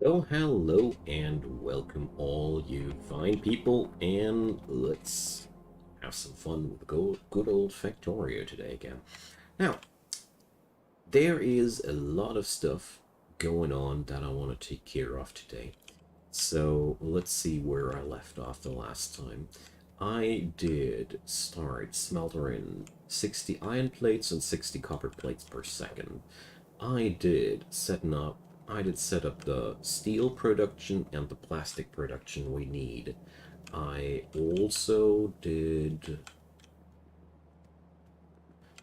Oh, hello and welcome all you fine people, and let's have some fun with good old Factorio today again. Now, there is a lot of stuff going on that I want to take care of today. So let's see where I left off the last time. I did start smeltering 60 iron plates and 60 copper plates per second. I did set up the steel production and the plastic production we need. I also did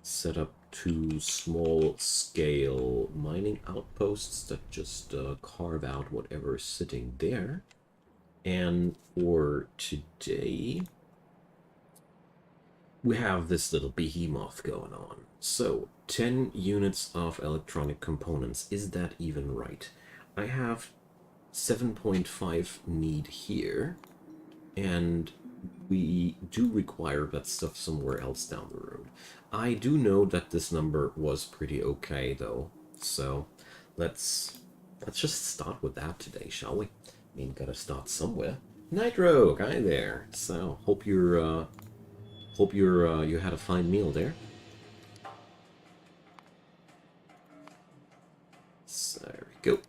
set up 2 small-scale mining outposts that just carve out whatever is sitting there. And for today, we have this little behemoth going on. So, 10 units of electronic components. Is that even right? I have 7.5 need here, and we do require that stuff somewhere else down the road. I do know that this number was pretty okay, though, so let's just start with that today, shall we? I mean, gotta start somewhere. Nitro, hi there. So, hope you had a fine meal there. So there we go.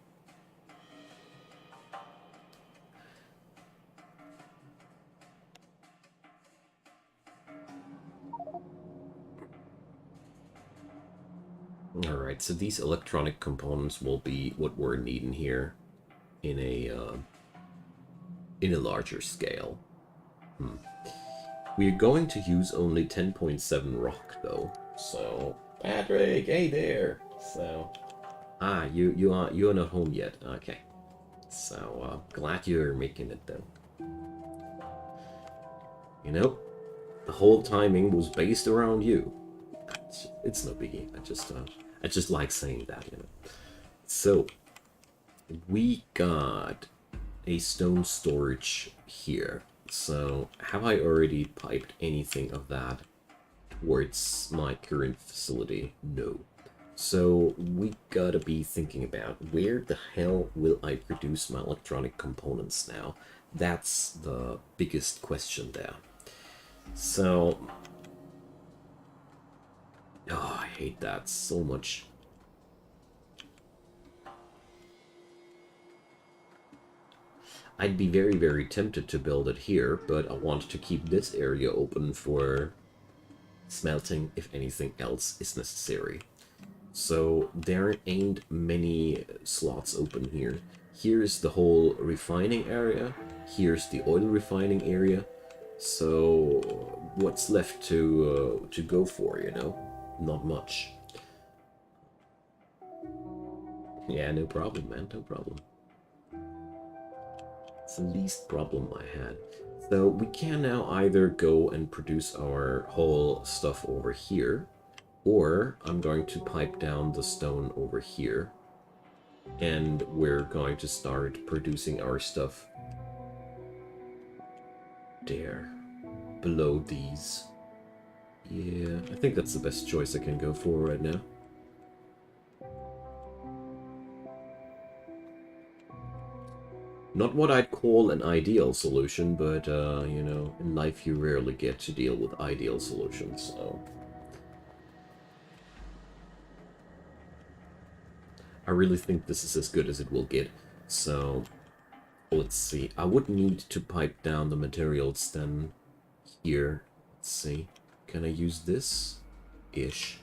Alright, so these electronic components will be what we're needing here in a larger scale. We're going to use only 10.7 rock though. So Patrick, hey there. So you're not home yet. Okay. So glad you're making it then. You know, the whole timing was based around you. It's no biggie. I just like saying that, you know. So we got a stone storage here. So have I already piped anything of that towards my current facility? No. So we gotta be thinking about where the hell will I produce my electronic components now? That's the biggest question there. So, oh, I hate that so much. I'd be very, very tempted to build it here, but I want to keep this area open for smelting if anything else is necessary. So there ain't many slots open here. Here's the whole refining area. Here's the oil refining area. So what's left to go for, you know? Not much. Yeah, no problem, man. No problem. It's the least problem I had. So we can now either go and produce our whole stuff over here, or I'm going to pipe down the stone over here, and we're going to start producing our stuff there, below these. Yeah, I think that's the best choice I can go for right now. Not what I'd call an ideal solution, but, you know, in life you rarely get to deal with ideal solutions, so... I really think this is as good as it will get, so... Let's see, I would need to pipe down the materials then here. Let's see, can I use this? Ish.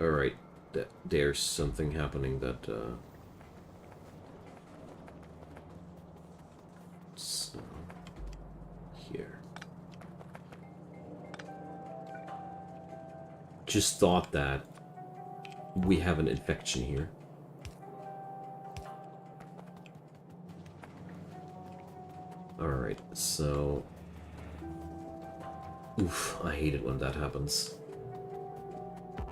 Alright, there's something happening that, So, here. Just thought that we have an infection here. Alright, so... Oof, I hate it when that happens.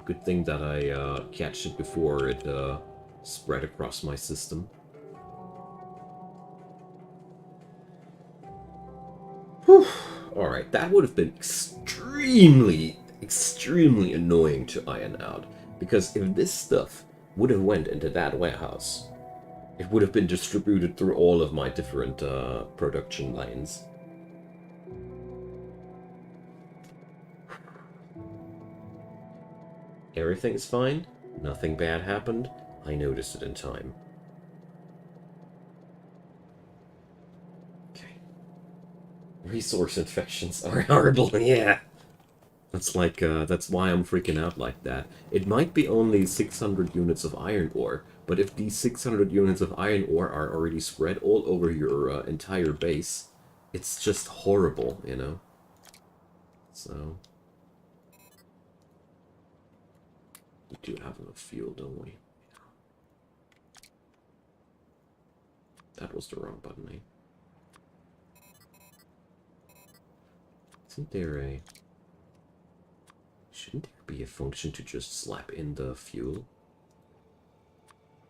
Good thing that I catch it before it spread across my system. Whew. Alright, that would have been extremely annoying to iron out. Because if this stuff would have went into that warehouse. It would have been distributed through all of my different production lanes. Everything's fine. Nothing bad happened. I noticed it in time. Okay. Resource infections are horrible, yeah. That's like, that's why I'm freaking out like that. It might be only 600 units of iron ore, but if these 600 units of iron ore are already spread all over your entire base, it's just horrible, you know? So... we do have enough fuel, don't we? That was the wrong button, eh? Isn't there a... shouldn't there be a function to just slap in the fuel?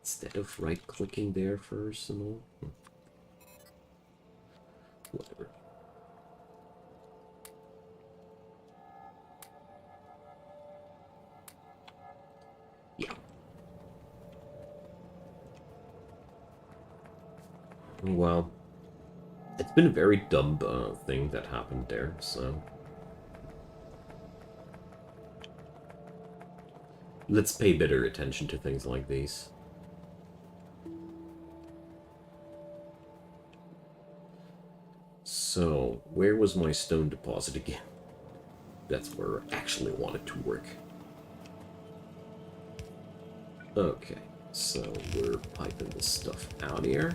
Instead of right-clicking there first and all? Whatever. Yeah. Well, it's been a very dumb thing that happened there, so... let's pay better attention to things like these. So, where was my stone deposit again? That's where I actually wanted to work. Okay, so we're piping this stuff out here.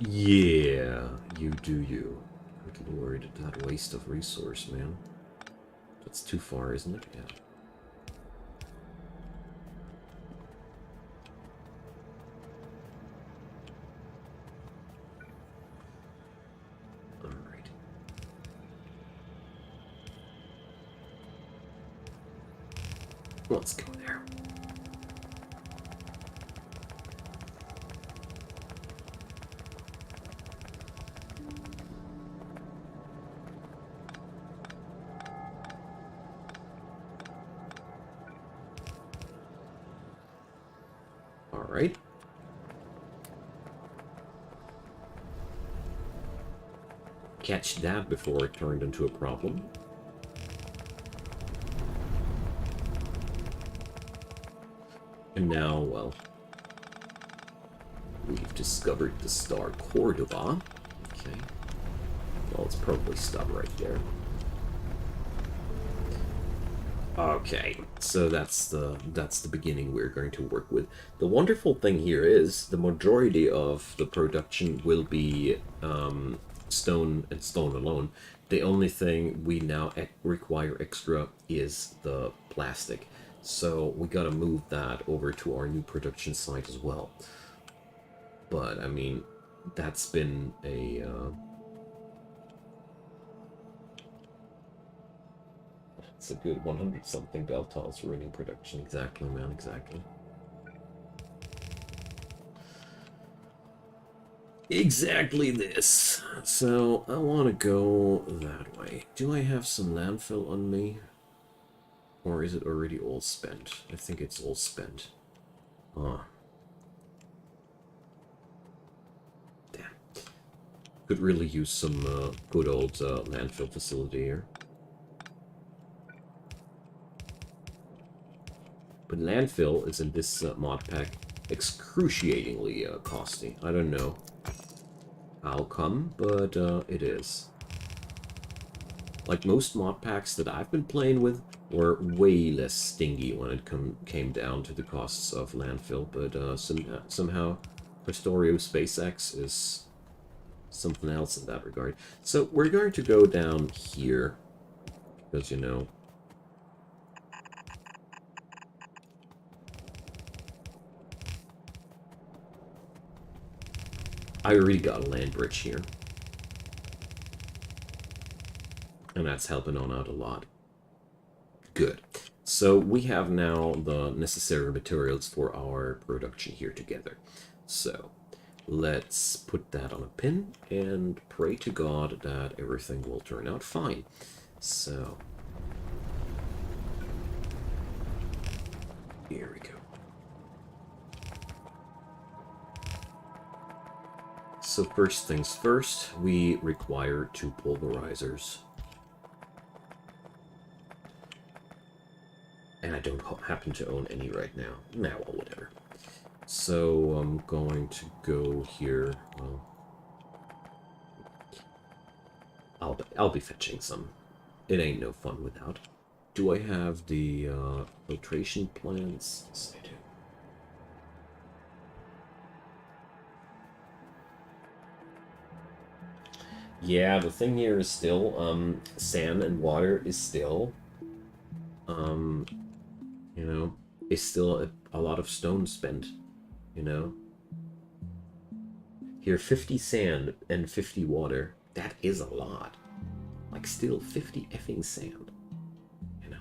Yeah, you do you. Good lord, that waste of resource, man. That's too far, isn't it? Yeah. Alright. Let's go there. Alright. Catch that before it turned into a problem. And now, well, we've discovered the star Cordova. Okay. Well, it's probably stop right there. Okay, so that's the beginning we're going to work with. The wonderful thing here is the majority of the production will be stone and stone alone. The only thing we now require extra is the plastic. So we gotta move that over to our new production site as well. But, I mean, that's been a... it's a good 100-something Beltal's Uranium Production. Exactly, man, exactly. Exactly this. So, I want to go that way. Do I have some landfill on me? Or is it already all spent? I think it's all spent. Ah. Damn. Could really use some good old landfill facility here. But landfill is in this mod pack excruciatingly costly. I don't know how come, but it is. Like most mod packs that I've been playing with were way less stingy when it came down to the costs of landfill, but somehow Krastorio SpaceX is something else in that regard. So we're going to go down here, because, you know, I already got a land bridge here. And that's helping on out a lot. Good. So we have now the necessary materials for our production here together. So let's put that on a pin and pray to God that everything will turn out fine. So, here we go. So first things first, we require 2 pulverizers. And I don't happen to own any right now. Nah, well, whatever. So I'm going to go here. Well, I'll be fetching some. It ain't no fun without. Do I have the filtration plants? Yes, I do. Yeah, the thing here is still, sand and water is still, you know, is still a lot of stone spent, you know? Here, 50 sand and 50 water, that is a lot. Like, still 50 effing sand, you know?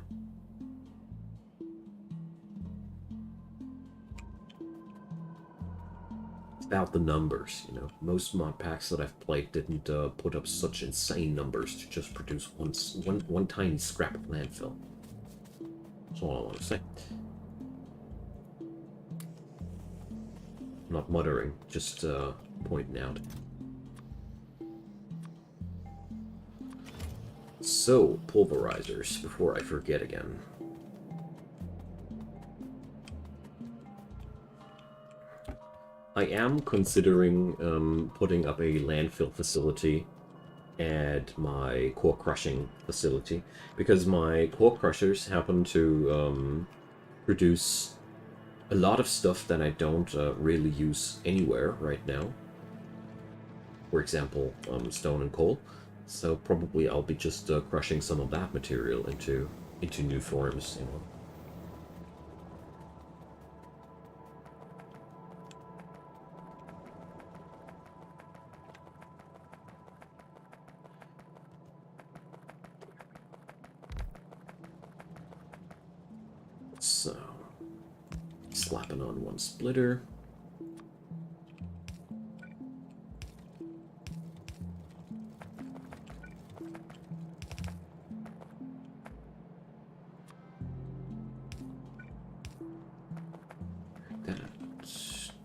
It's about the numbers, you know? Most mod packs that I've played didn't put up such insane numbers to just produce one tiny scrap of landfill. That's all I want to say. I'm not muttering, just pointing out. So, pulverizers, before I forget again. I am considering putting up a landfill facility at my core crushing facility, because my core crushers happen to produce a lot of stuff that I don't really use anywhere right now. For example, stone and coal. So probably I'll be just crushing some of that material into new forms, you know. So, slapping on 1 splitter.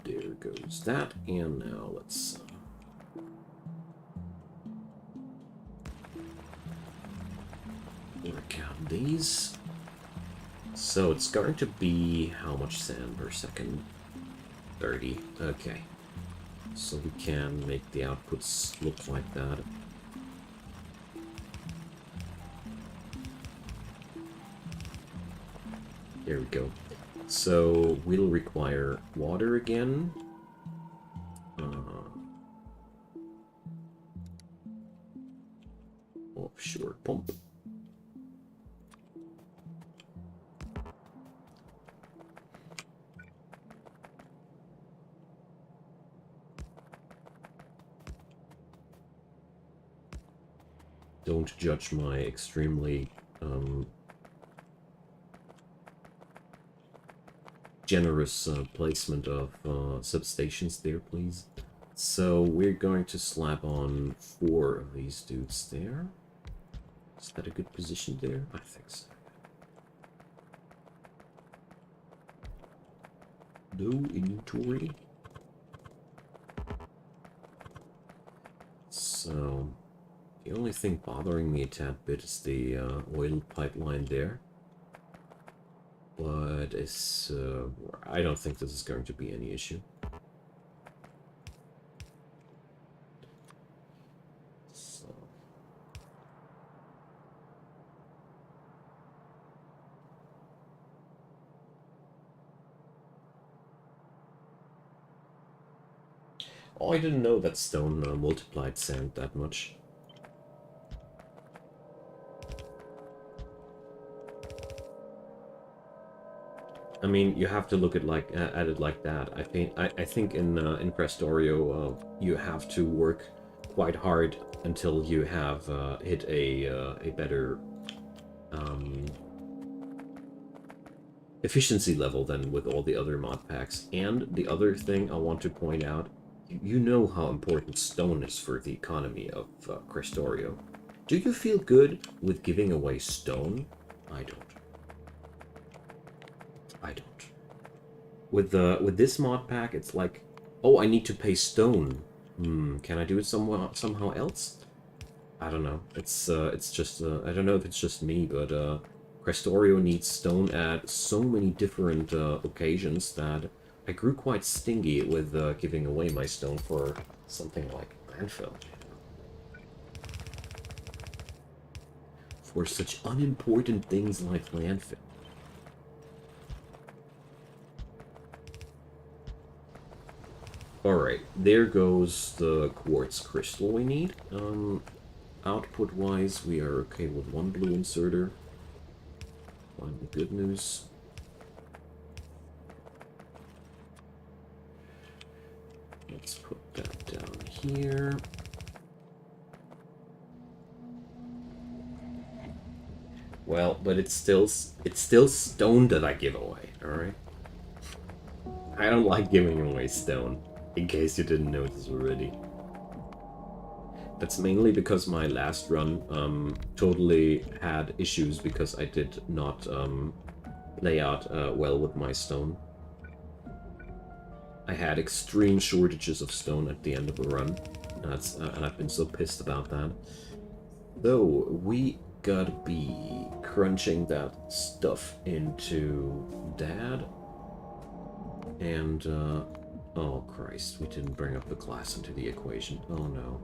There goes that, and now let's work out these. So it's going to be how much sand per second? 30. Okay. So we can make the outputs look like that. There we go. So we'll require water again. Offshore pump. Don't judge my extremely generous placement of substations there, please. So we're going to slap on 4 of these dudes there. Is that a good position there? I think so. No inventory. So the only thing bothering me a tad bit is the oil pipeline there. But it's, I don't think this is going to be any issue. So. Oh, I didn't know that stone multiplied sand that much. I mean, you have to look at it like that. I think in Krastorio, you have to work quite hard until you have hit a better efficiency level than with all the other mod packs. And the other thing I want to point out, you know how important stone is for the economy of Krastorio. Do you feel good with giving away stone? I don't. I don't. With this mod pack, it's like, oh, I need to pay stone. Can I do it somehow else? I don't know. It's just I don't know if it's just me, but Krastorio needs stone at so many different occasions that I grew quite stingy with giving away my stone for something like Landfill. For such unimportant things like Landfill. Alright, there goes the quartz crystal we need. Output-wise, we are okay with one blue inserter. Finally, good news. Let's put that down here. Well, but it's still stone that I give away, alright? I don't like giving away stone, in case you didn't notice already. That's mainly because my last run totally had issues because I did not play out well with my stone. I had extreme shortages of stone at the end of the run. And I've been so pissed about that. Though, we gotta be crunching that stuff into Dad. And, oh Christ, we didn't bring up the class into the equation. Oh no.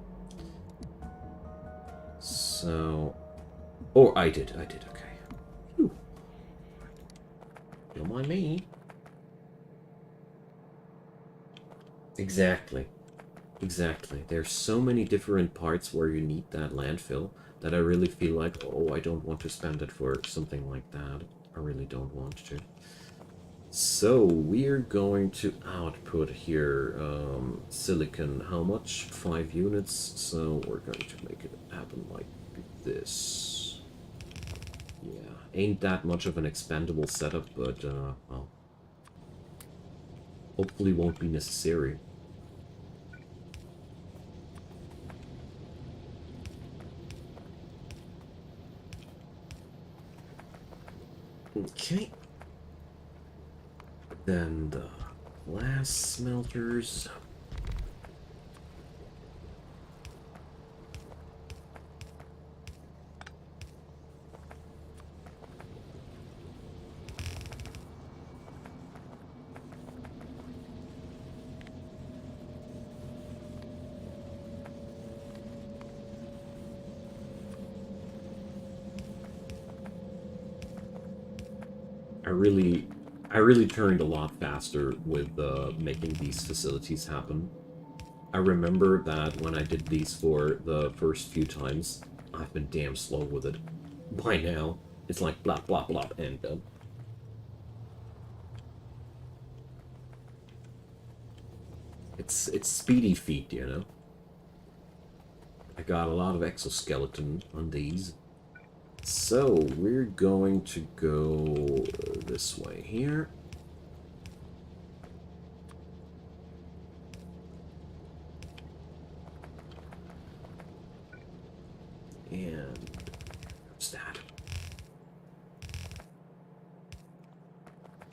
So... Oh, I did, okay. Whew. Don't mind me. Exactly. There's so many different parts where you need that landfill that I really feel like, oh, I don't want to spend it for something like that. I really don't want to. So, we're going to output here silicon. How much? 5 units. So, we're going to make it happen like this. Yeah, ain't that much of an expandable setup, but, well, hopefully won't be necessary. Okay. Then the glass smelters. I really turned a lot faster with making these facilities happen. I remember that when I did these for the first few times, I've been damn slow with it. By now, it's like blop, blop, blop, and done. It's speedy feet, you know? I got a lot of exoskeleton on these. So, we're going to go this way here. And what's that?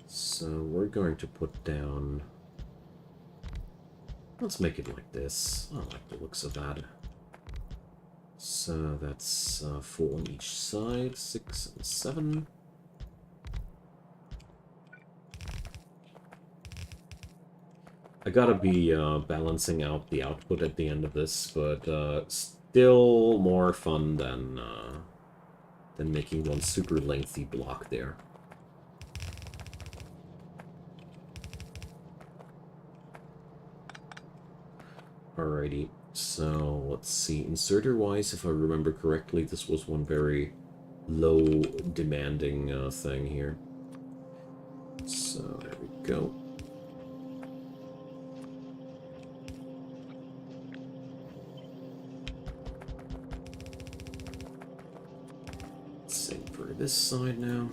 So, we're going to put down... Let's make it like this. I like the looks of that. So that's 4 on each side, 6 and 7. I gotta be balancing out the output at the end of this, but still more fun than making one super lengthy block there. Alrighty. So, let's see. Inserter-wise, if I remember correctly, this was one very low-demanding thing here. So, there we go. Same for this side now.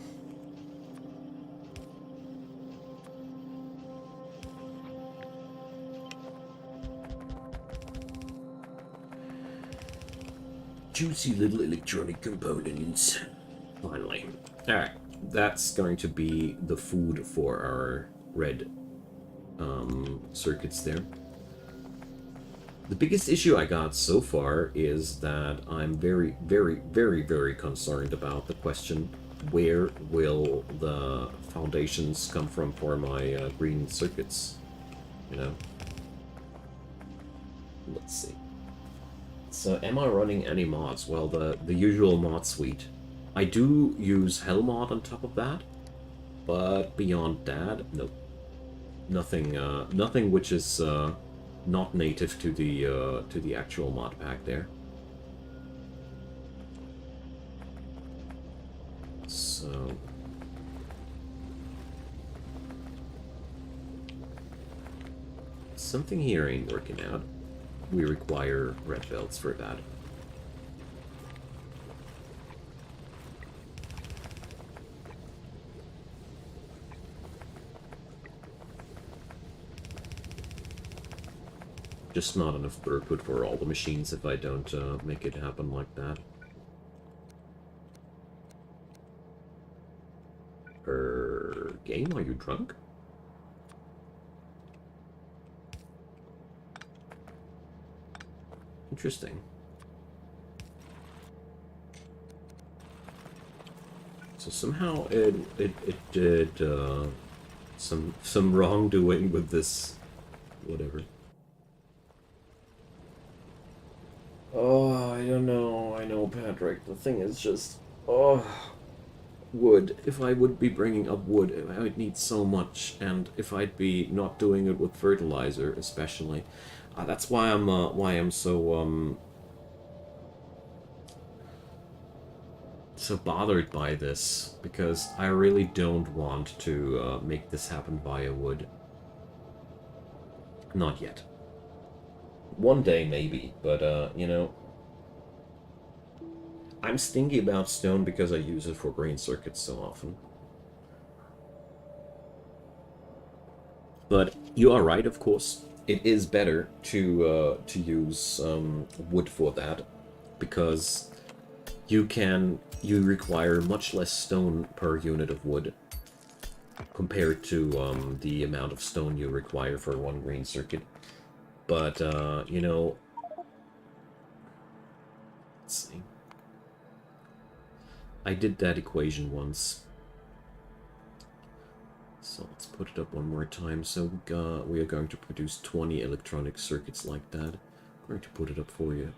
Juicy little electronic components. Finally. Alright, that's going to be the food for our red circuits there. The biggest issue I got so far is that I'm very, very, very, very concerned about the question, where will the foundations come from for my green circuits, you know? Let's see. So am I running any mods? Well, the usual mod suite. I do use Helmod on top of that, but beyond that, nope. Nothing, nothing which is not native to the actual mod pack there. So something here ain't working out. We require red belts for that. Just not enough throughput for all the machines if I don't make it happen like that. Game, are you drunk? Interesting. So somehow it did some wrongdoing with this, whatever. Oh, I don't know. I know, Patrick. The thing is just, oh, wood. If I would be bringing up wood, I would need so much, and if I'd be not doing it with fertilizer, especially, that's why I'm so so bothered by this, because I really don't want to make this happen via wood. Not yet. One day, maybe, but, you know, I'm stingy about stone because I use it for green circuits so often. But you are right, of course. It is better to use wood for that, because you require much less stone per unit of wood compared to the amount of stone you require for one green circuit. But, you know, let's see. I did that equation once. So let's put it up one more time. So we are going to produce 20 electronic circuits like that. I'm going to put it up for you,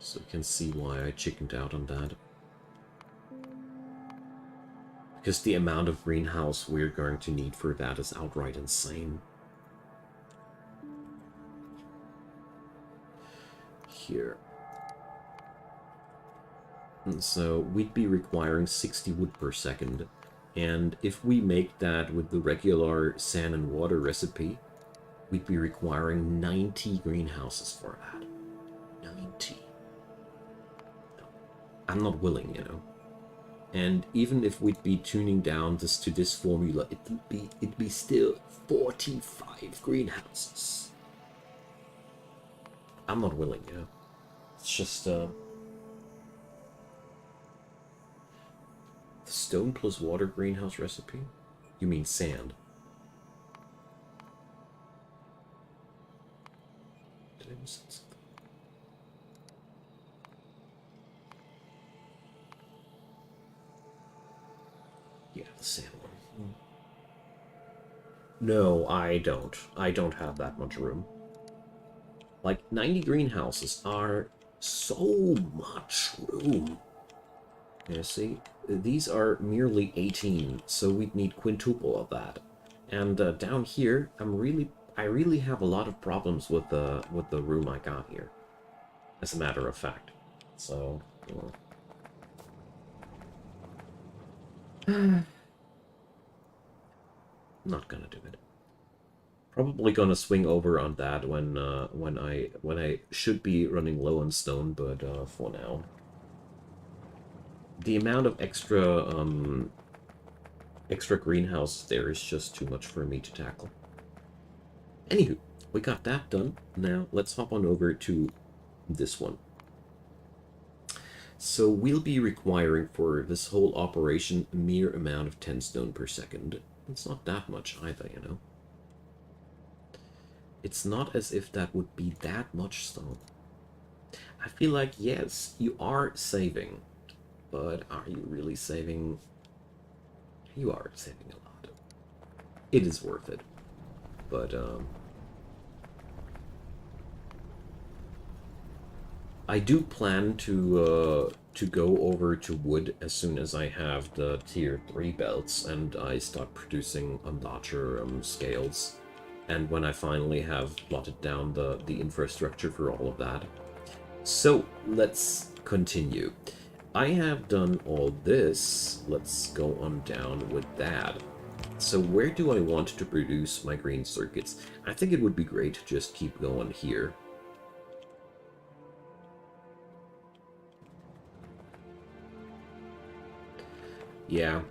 so you can see why I chickened out on that. Because the amount of greenhouse we're going to need for that is outright insane. Here. And so we'd be requiring 60 wood per second. And if we make that with the regular sand and water recipe, we'd be requiring 90 greenhouses for that. 90. No, I'm not willing, you know. And even if we'd be tuning down this to this formula, it'd be still 45 greenhouses. I'm not willing, you know. It's just stone plus water greenhouse recipe? You mean sand? Did I miss something? Yeah, the sand one. No, I don't. I don't have that much room. Like, 90 greenhouses are so much room. Yeah, see? These are merely 18, so we'd need quintuple of that. And down here, I really have a lot of problems with the room I got here, as a matter of fact. So, not gonna do it. Probably gonna swing over on that when I should be running low on stone, but for now. The amount of extra greenhouse there is just too much for me to tackle. Anywho, we got that done. Now let's hop on over to this one. So we'll be requiring for this whole operation a mere amount of 10 stone per second. It's not that much either, you know. It's not as if that would be that much stone. I feel like, yes, you are saving, but are you really saving? You are saving a lot. It is worth it, but I do plan to go over to wood as soon as I have the tier 3 belts and I start producing on larger scales, and when I finally have plotted down the infrastructure for all of that. So let's continue. I have done all this. Let's go on down with that. So where do I want to produce my green circuits? I think it would be great to just keep going here. Yeah,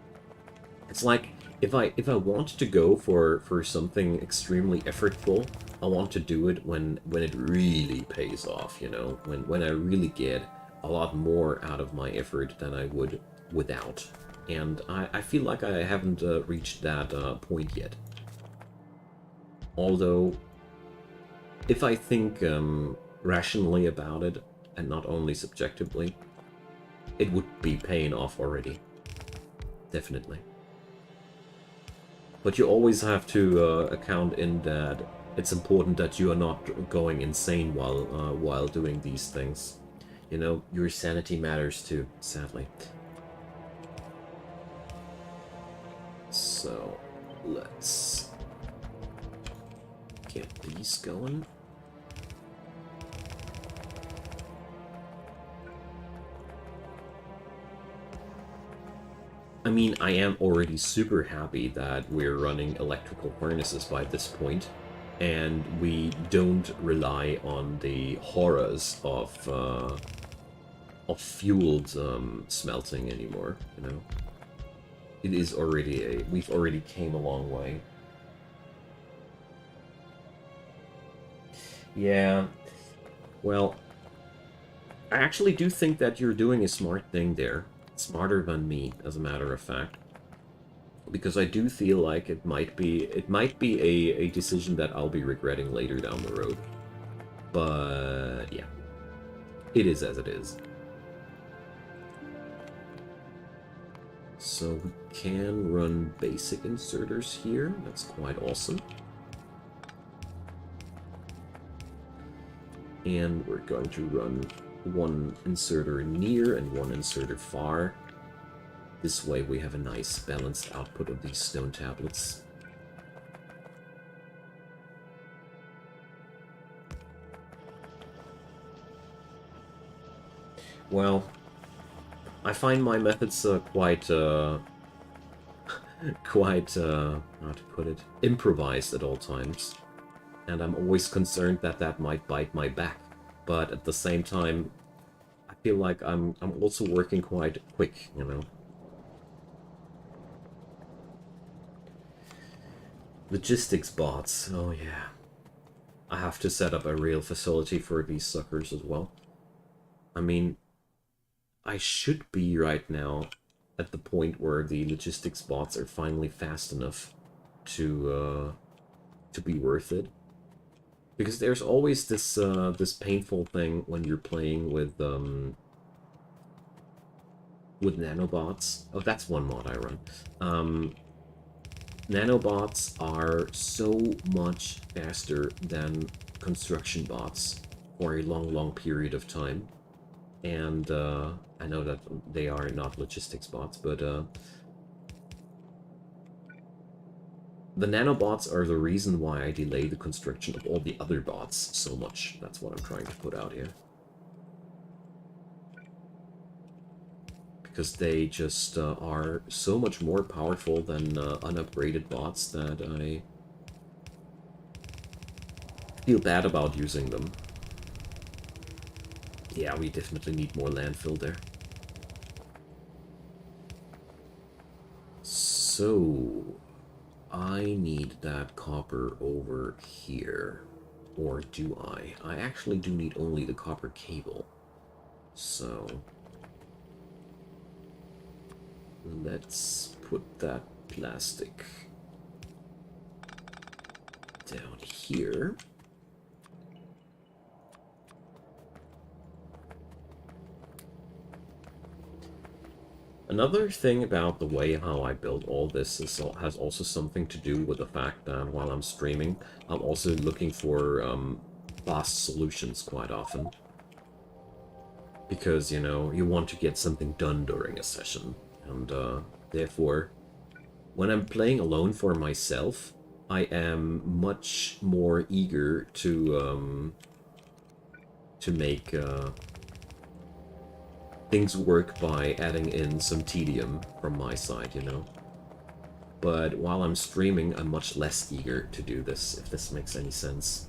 it's like if I want to go for something extremely effortful, I want to do it when it really pays off, you know, when I really get a lot more out of my effort than I would without. And I feel like I haven't reached that point yet. Although, if I think rationally about it, and not only subjectively, it would be paying off already. Definitely. But you always have to account in that it's important that you are not going insane while doing these things. You know, your sanity matters too, sadly. So, let's get these going. I mean, I am already super happy that we're running electrical furnaces by this point, and we don't rely on the horrors of fueled smelting anymore, you know? It is already we've already came a long way. Yeah, well, I actually do think that you're doing a smart thing there. Smarter than me, as a matter of fact. Because I do feel like it might be a decision that I'll be regretting later down the road. But yeah. It is as it is. So we can run basic inserters here. That's quite awesome. And we're going to run one inserter near and one inserter far. This way we have a nice balanced output of these stone tablets. Well, I find my methods quite, quite, how to put it, improvised at all times. And I'm always concerned that that might bite my back. But at the same time, I feel like I'm also working quite quick, you know? Logistics bots, oh yeah. I have to set up a real facility for these suckers as well. I mean, I should be right now at the point where the logistics bots are finally fast enough to be worth it. Because there's always this this painful thing when you're playing with nanobots. Oh, that's one mod I run. Nanobots are so much faster than construction bots for a long period of time. And I know that they are not logistics bots, but the nanobots are the reason why I delay the construction of all the other bots so much. That's what I'm trying to put out here. Because they just are so much more powerful than unupgraded bots that I feel bad about using them. Yeah, we definitely need more landfill there. So, I need that copper over here. Or do I? I actually do need only the copper cable. So, let's put that plastic down here. Another thing about the way how I build all this has also something to do with the fact that while I'm streaming, I'm also looking for fast solutions quite often. Because, you know, you want to get something done during a session. And therefore, when I'm playing alone for myself, I am much more eager to make things work by adding in some tedium from my side, you know. But while I'm streaming, I'm much less eager to do this, if this makes any sense.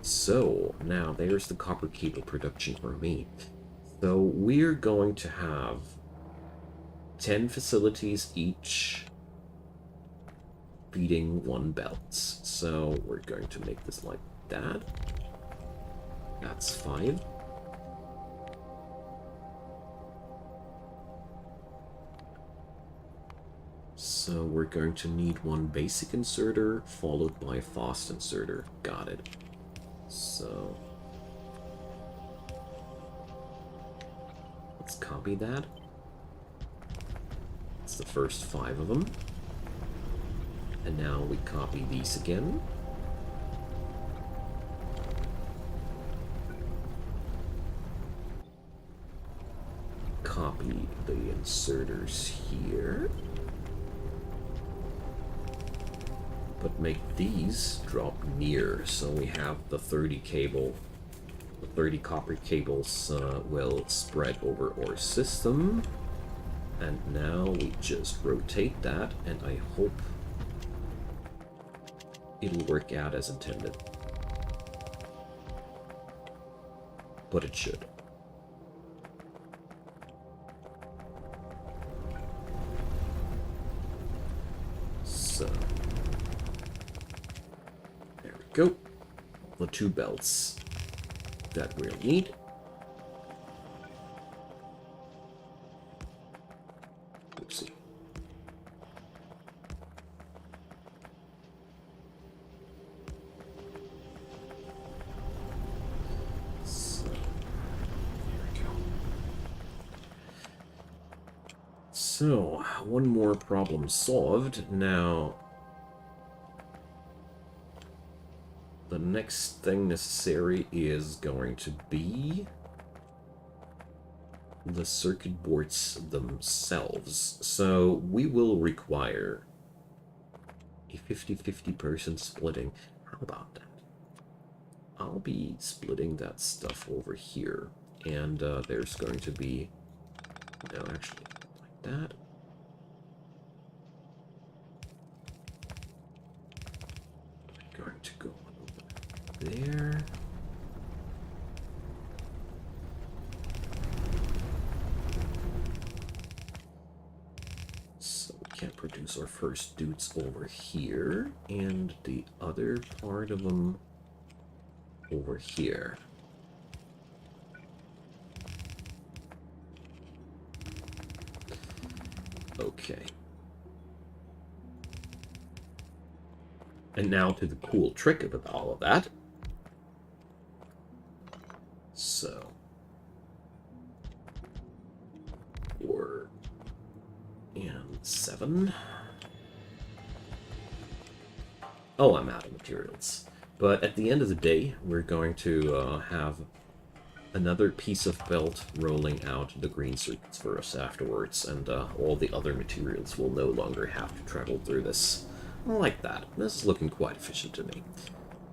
So, now there's the copper cable production for me. So we're going to have 10 facilities each feeding 1 belt. So we're going to make this like that. That's 5. So we're going to need 1 basic inserter, followed by a fast inserter. Got it. So let's copy that. It's the first 5 of them. And now we copy these again. Copy the inserters here. But make these drop near, so we have the 30 cable. The 30 copper cables will spread over our system. And now we just rotate that, and I hope it'll work out as intended. But it should. So there we go. The 2 belts that we'll need. Oopsie. So there we go. So 1 more problem solved. Now the next thing necessary is going to be the circuit boards themselves. So we will require a 50-50 person splitting. How about that? I'll be splitting that stuff over here. And there's going to be... No, actually, like that. I'm going to go there. So we can produce our first dudes over here, and the other part of them over here. Okay. And now to the cool trick about all of that. So, 4 and 7. Oh, I'm out of materials. But at the end of the day, we're going to have another piece of belt rolling out the green circuits for us afterwards, and all the other materials will no longer have to travel through this. I like that. This is looking quite efficient to me.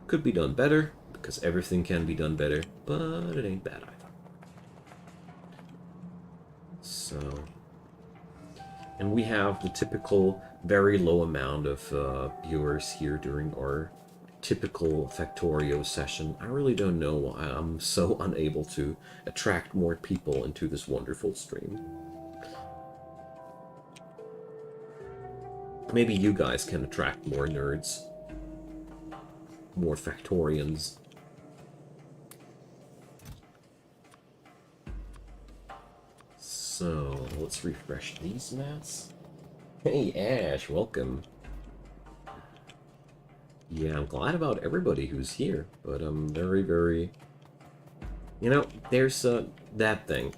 Could be done better, because everything can be done better, but it ain't bad either. So, and we have the typical very low amount of viewers here during our typical Factorio session. I really don't know why I'm so unable to attract more people into this wonderful stream. Maybe you guys can attract more nerds, more Factorians. So, let's refresh these maps. Hey Ash, welcome. Yeah, I'm glad about everybody who's here, but I'm very, very... You know, there's that thing.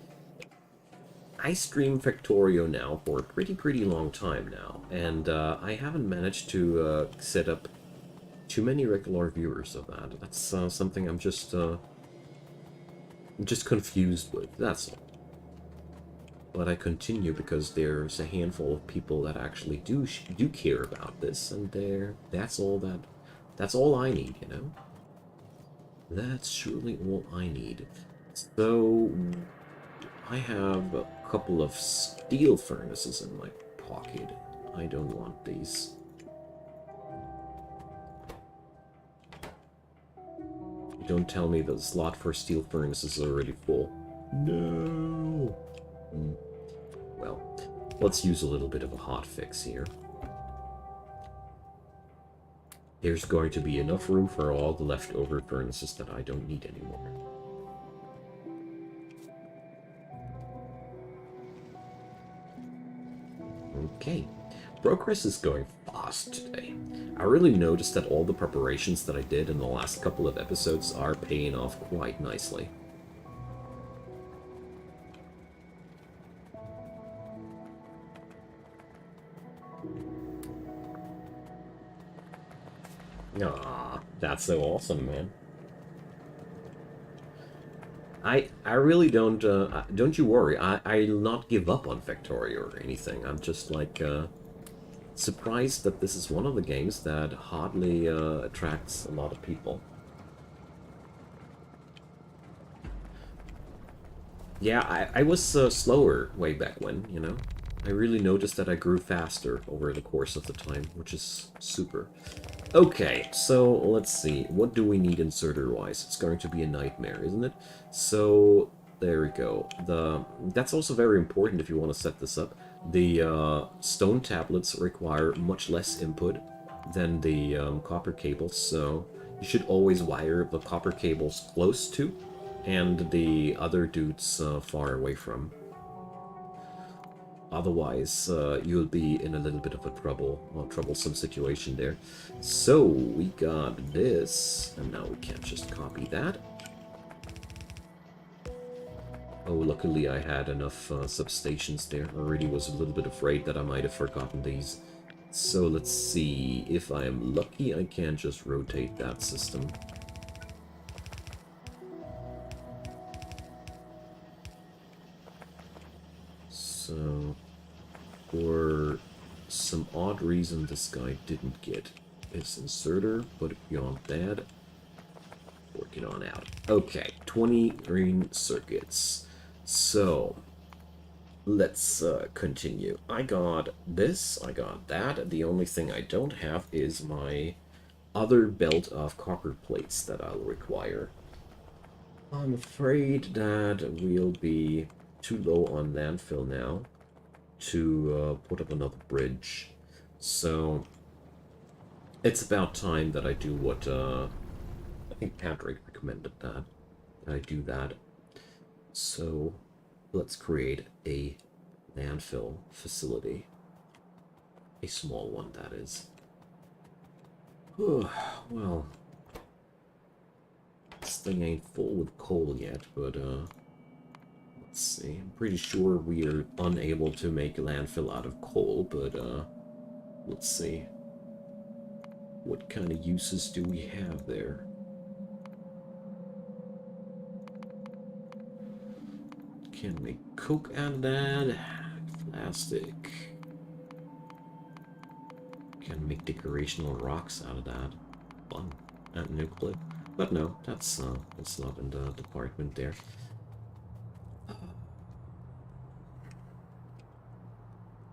I stream Factorio now for a pretty long time now, and I haven't managed to set up too many regular viewers of that. That's something I'm just confused with, that's all. But I continue because there's a handful of people that actually do care about this, and that's all I need, you know? That's surely all I need. So, I have a couple of steel furnaces in my pocket. I don't want these. Don't tell me the slot for steel furnaces is already full. No! Well, let's use a little bit of a hot fix here. There's going to be enough room for all the leftover furnaces that I don't need anymore. Okay. Progress is going fast today. I really noticed that all the preparations that I did in the last couple of episodes are paying off quite nicely. Ah, that's so awesome, man. I really don't you worry, I'll not give up on Factorio or anything. I'm just like surprised that this is one of the games that hardly attracts a lot of people. Yeah, I was slower way back when, you know. I really noticed that I grew faster over the course of the time, which is super. Okay, so let's see. What do we need inserter-wise? It's going to be a nightmare, isn't it? So, there we go. That's also very important if you want to set this up. The stone tablets require much less input than the copper cables, so you should always wire the copper cables close to and the other dudes far away from. Otherwise, you'll be in a little bit of a troublesome situation there. So, we got this, and now we can't just copy that. Oh, luckily I had enough substations there. I already was a little bit afraid that I might have forgotten these. So, let's see. If I am lucky, I can just rotate that system. So, for some odd reason, this guy didn't get his inserter, but beyond that, work it on out. Okay, 20 green circuits. So, let's continue. I got this, I got that. The only thing I don't have is my other belt of copper plates that I'll require. I'm afraid that we'll be too low on landfill now to put up another bridge. So it's about time that I do what I think Patrick recommended that I do that. So let's create a landfill facility. A small one, that is. Well, this thing ain't full with coal yet, but let's see. I'm pretty sure we are unable to make a landfill out of coal, but let's see. What kind of uses do we have there? Can make coke out of that. Plastic. Can make decorational rocks out of that. Fun. And nuclear. But no, that's not in the department there.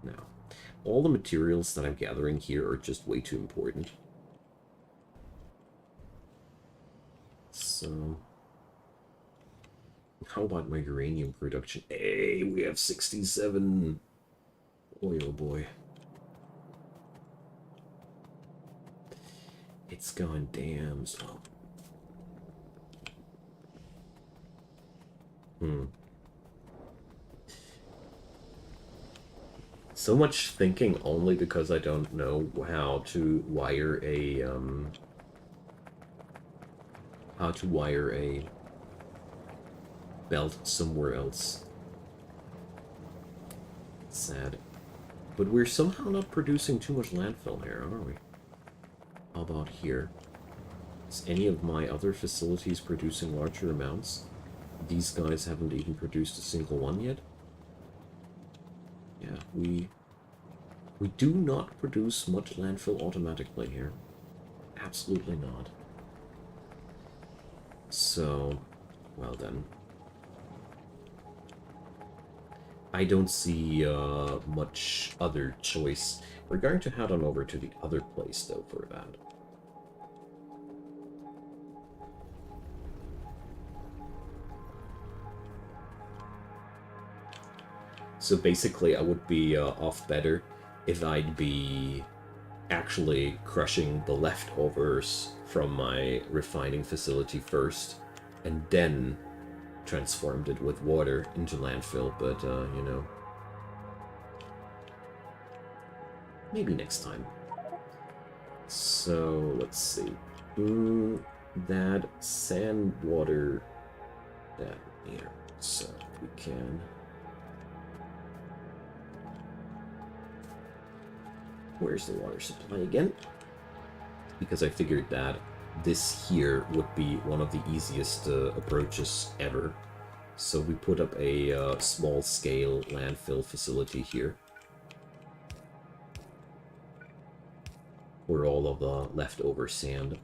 Now, all the materials that I'm gathering here are just way too important. So, how about my uranium production? Hey, we have 67. Boy, oh boy. It's gone damn slow. So much thinking only because I don't know how to wire a belt somewhere else. Sad. But we're somehow not producing too much landfill here, are we? How about here? Is any of my other facilities producing larger amounts? These guys haven't even produced a single one yet. Yeah, we do not produce much landfill automatically here. Absolutely not. So, well then. I don't see much other choice. We're going to head on over to the other place, though, for that. So basically, I would be off better if I'd be actually crushing the leftovers from my refining facility first, and then transformed it with water into landfill, but, you know, maybe next time. So, let's see. That sand water down here, so we can... Where's the water supply again? Because I figured that this here would be one of the easiest approaches ever. So we put up a small-scale landfill facility here. For all of the leftover sand.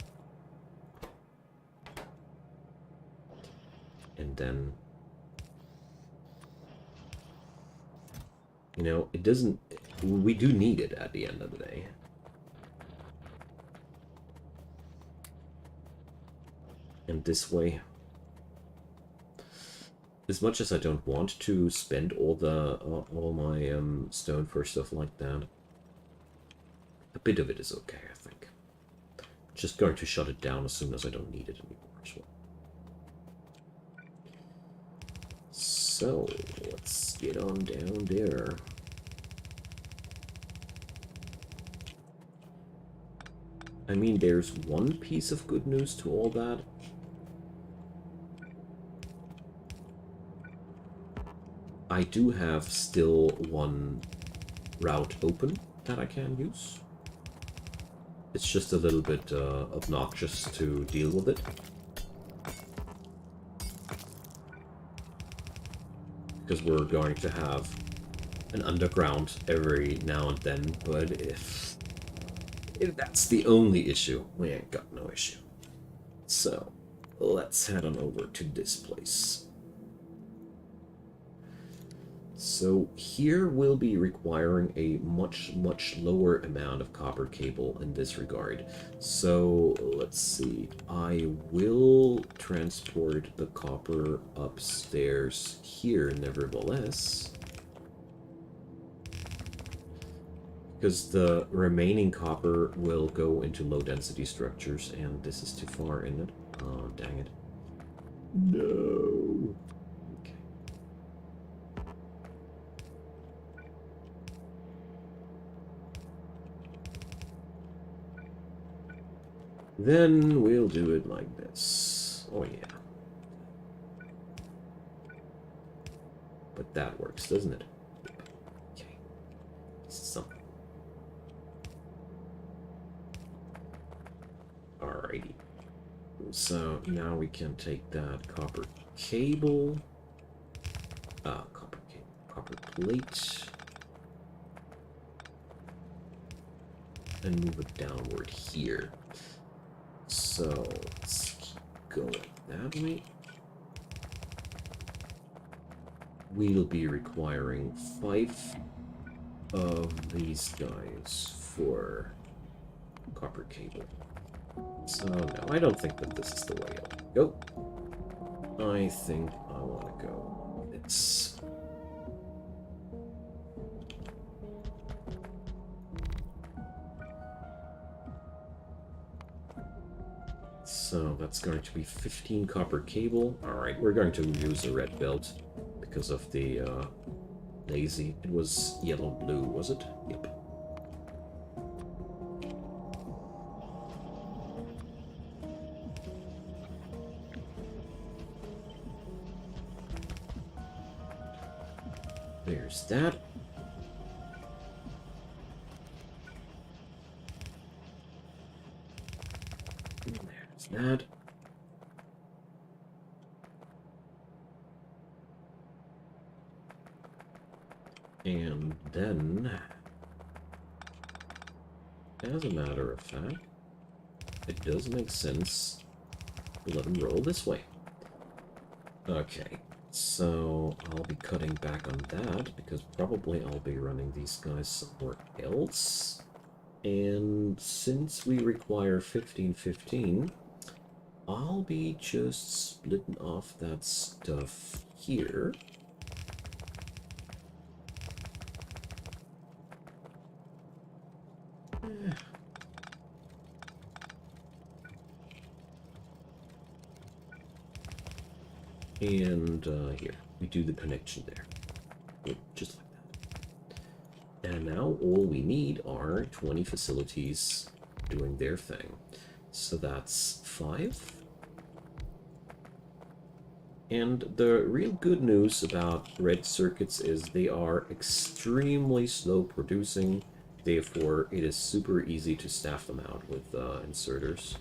And then... You know, it doesn't... We do need it at the end of the day. And this way... As much as I don't want to spend all my stone for stuff like that, a bit of it is okay, I think. Just going to shut it down as soon as I don't need it anymore as well. So, let's get on down there. I mean, there's one piece of good news to all that. I do have still one route open that I can use. It's just a little bit obnoxious to deal with it. Because we're going to have an underground every now and then, but if that's the only issue, we ain't got no issue. So, let's head on over to this place. So here we'll be requiring a much lower amount of copper cable in this regard. So let's see, I will transport the copper upstairs here nevertheless. Because the remaining copper will go into low density structures, and this is too far, isn't it? Oh, dang it. No. Okay. Then we'll do it like this. Oh yeah. But that works, doesn't it? Okay. Something. Alrighty. So now we can take that copper cable, copper plate, and move it downward here. So let's keep going that way. We'll be requiring 5 of these guys for copper cable. So no, I don't think that this is the way I'll go. I think I want to go this. So that's going to be 15 copper cable. Alright, we're going to use a red belt because of the lazy. It was yellow-blue, was it? Yep. There's that. There's that. And then, as a matter of fact, it does make sense to let them roll this way. Okay, so I'll be cutting back on that, because probably I'll be running these guys somewhere else. And since we require 15-15, I'll be just splitting off that stuff here. And here, we do the connection there. Just like that. And now all we need are 20 facilities doing their thing. So that's 5. And the real good news about red circuits is they are extremely slow producing. Therefore, it is super easy to staff them out with inserters.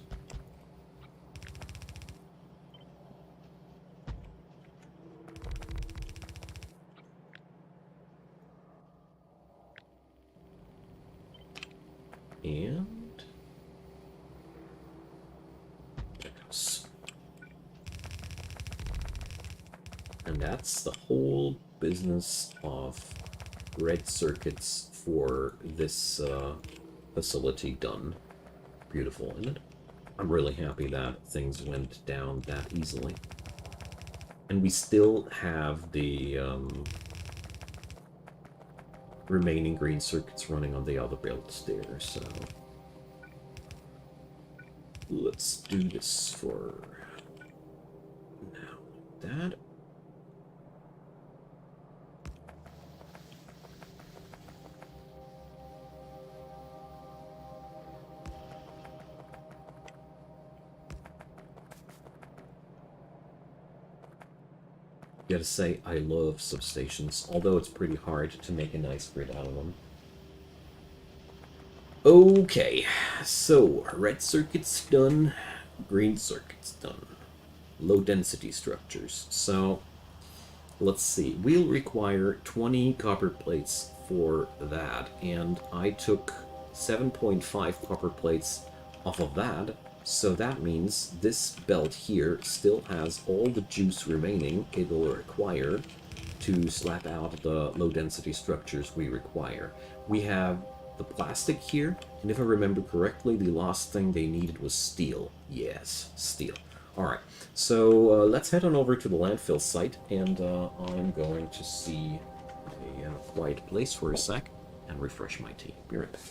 And there goes. And that's the whole business of red circuits for this facility done. Beautiful, isn't it? I'm really happy that things went down that easily. And we still have the remaining green circuits running on the other builds there, so let's do this for now. That. Gotta say, I love substations, although it's pretty hard to make a nice grid out of them. Okay, so red circuits done, green circuits done. Low density structures. So let's see, we'll require 20 copper plates for that, and I took 7.5 copper plates off of that. So that means this belt here still has all the juice remaining it will require to slap out the low-density structures we require. We have the plastic here, and if I remember correctly, the last thing they needed was steel. Yes, steel. Alright, so let's head on over to the landfill site, and I'm going to see a quiet place for a sec and refresh my tea. Be right back.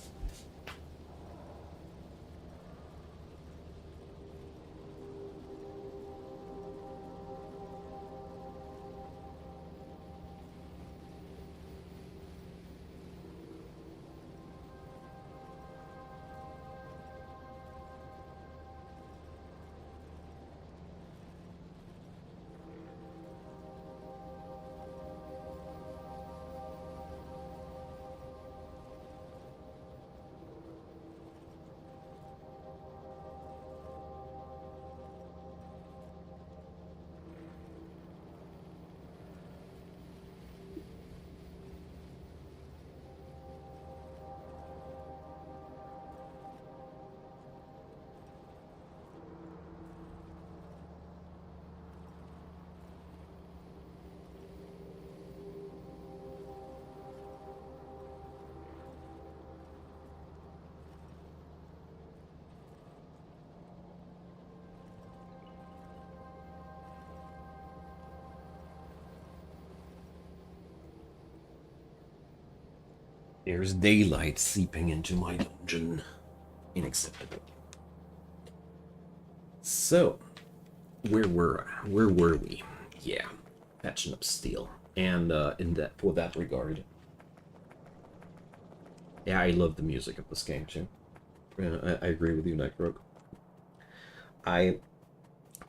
There's daylight seeping into my dungeon. Unacceptable. So, where were we? Yeah, patching up steel. And for that regard, yeah, I love the music of this game too. I agree with you, Nightbrook. I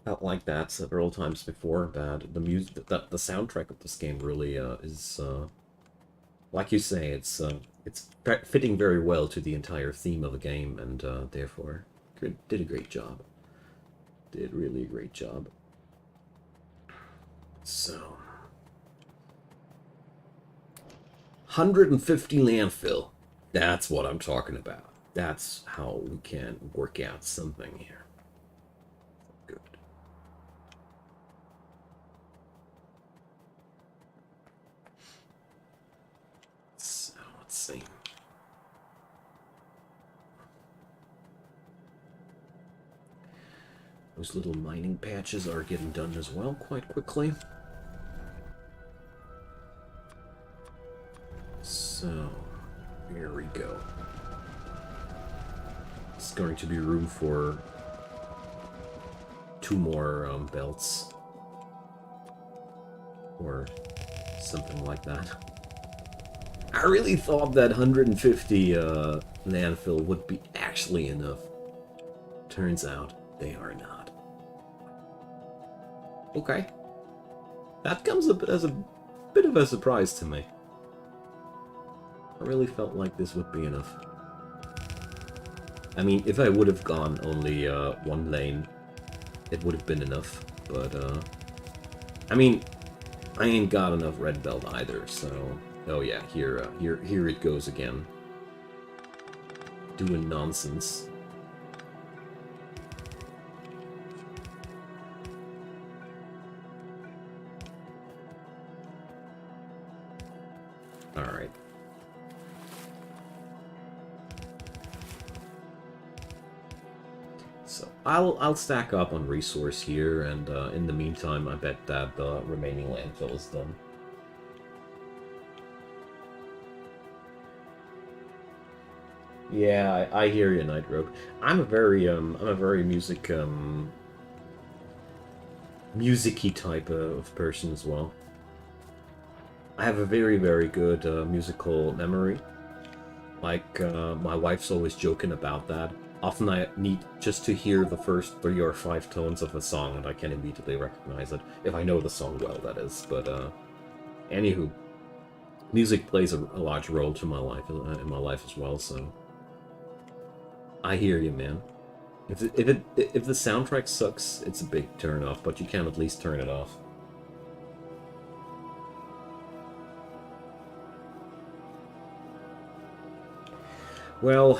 felt like that several times before, that the music, that the soundtrack of this game really is, like you say, it's fitting very well to the entire theme of the game, and therefore did a great job. Did really a great job. So, 150 landfill. That's what I'm talking about. That's how we can work out something here. Good. So, let's see. Those little mining patches are getting done as well quite quickly. So, here we go. It's going to be room for 2 more belts. Or something like that. I really thought that 150 landfill would be actually enough. Turns out they are not. Okay. That comes up as a bit of a surprise to me. I really felt like this would be enough. I mean, if I would have gone only 1 lane, it would have been enough. But, I mean, I ain't got enough red belt either, so... Oh yeah, here it goes again. Doing nonsense. Alright. So, I'll stack up on resource here, and in the meantime, I bet that the remaining landfill is done. Yeah, I hear you, Nightrope. I'm a very music-y type of person as well. I have a very, very good musical memory. Like, my wife's always joking about that. Often I need just to hear the first 3 or 5 tones of a song, and I can immediately recognize it. If I know the song well, that is. But, anywho, music plays a large role to my life, in my life as well, so... I hear you, man. If the soundtrack sucks, it's a big turn off, but you can at least turn it off. Well,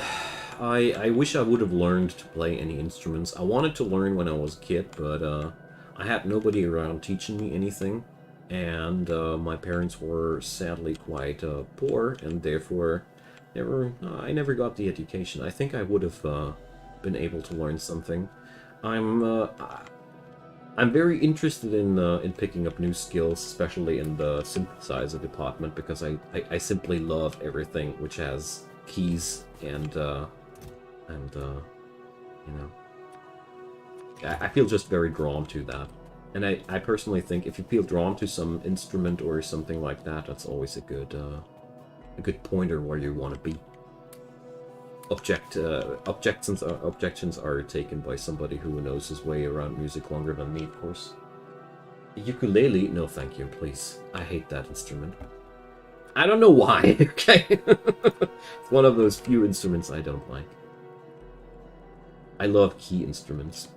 I wish I would have learned to play any instruments. I wanted to learn when I was a kid, but I had nobody around teaching me anything, and my parents were sadly quite poor, and therefore I never got the education. I think I would have been able to learn something. I'm very interested in picking up new skills, especially in the synthesizer department, because I simply love everything which has keys and you know, I feel just very drawn to that. And I personally think if you feel drawn to some instrument or something like that, that's always a good pointer where you want to be. Objections are taken by somebody who knows his way around music longer than me, of course. Ukulele? No thank you, please. I hate that instrument. I don't know why, okay? It's one of those few instruments I don't like. I love key instruments.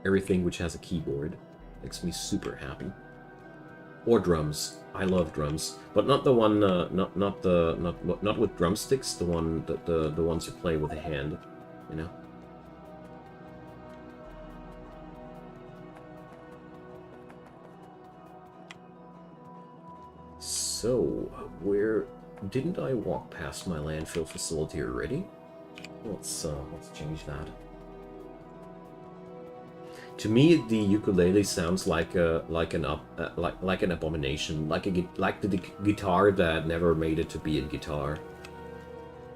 Everything which has a keyboard makes me super happy. Or drums. I love drums, but not the one, not with drumsticks. The ones you play with a hand, you know. So, where didn't I walk past my landfill facility already? Let's change that. To me, the ukulele sounds like an abomination, like the guitar that never made it to be a guitar.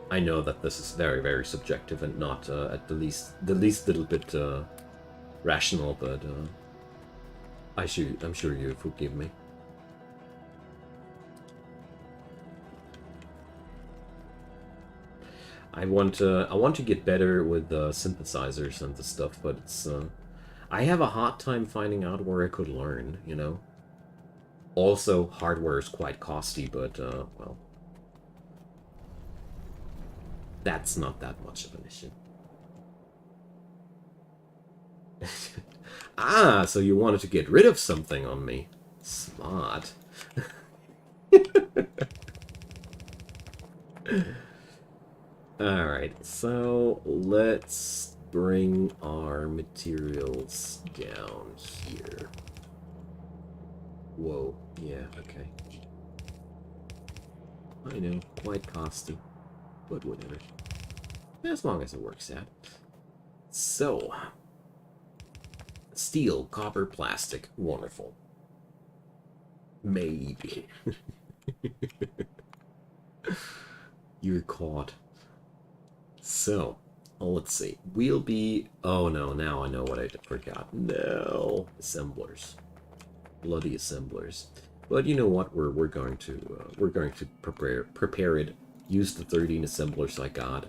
I know that this is very, very subjective and not at the least little bit rational, but I'm sure you forgive me. I want to get better with synthesizers and the stuff, but it's I have a hard time finding out where I could learn, you know. Also, hardware is quite costly, but well, that's not that much of an issue. Ah, so you wanted to get rid of something on me. Smart. Alright, so let's bring our materials down here. Whoa, yeah, okay. I know, quite costly, but whatever. As long as it works out. So, steel, copper, plastic, wonderful. Maybe. You're caught. So, let's see. We'll be... Oh no, now I know what I forgot. No. Assemblers. Bloody assemblers. But you know what? We're going to prepare it. Use the 13 assemblers I got,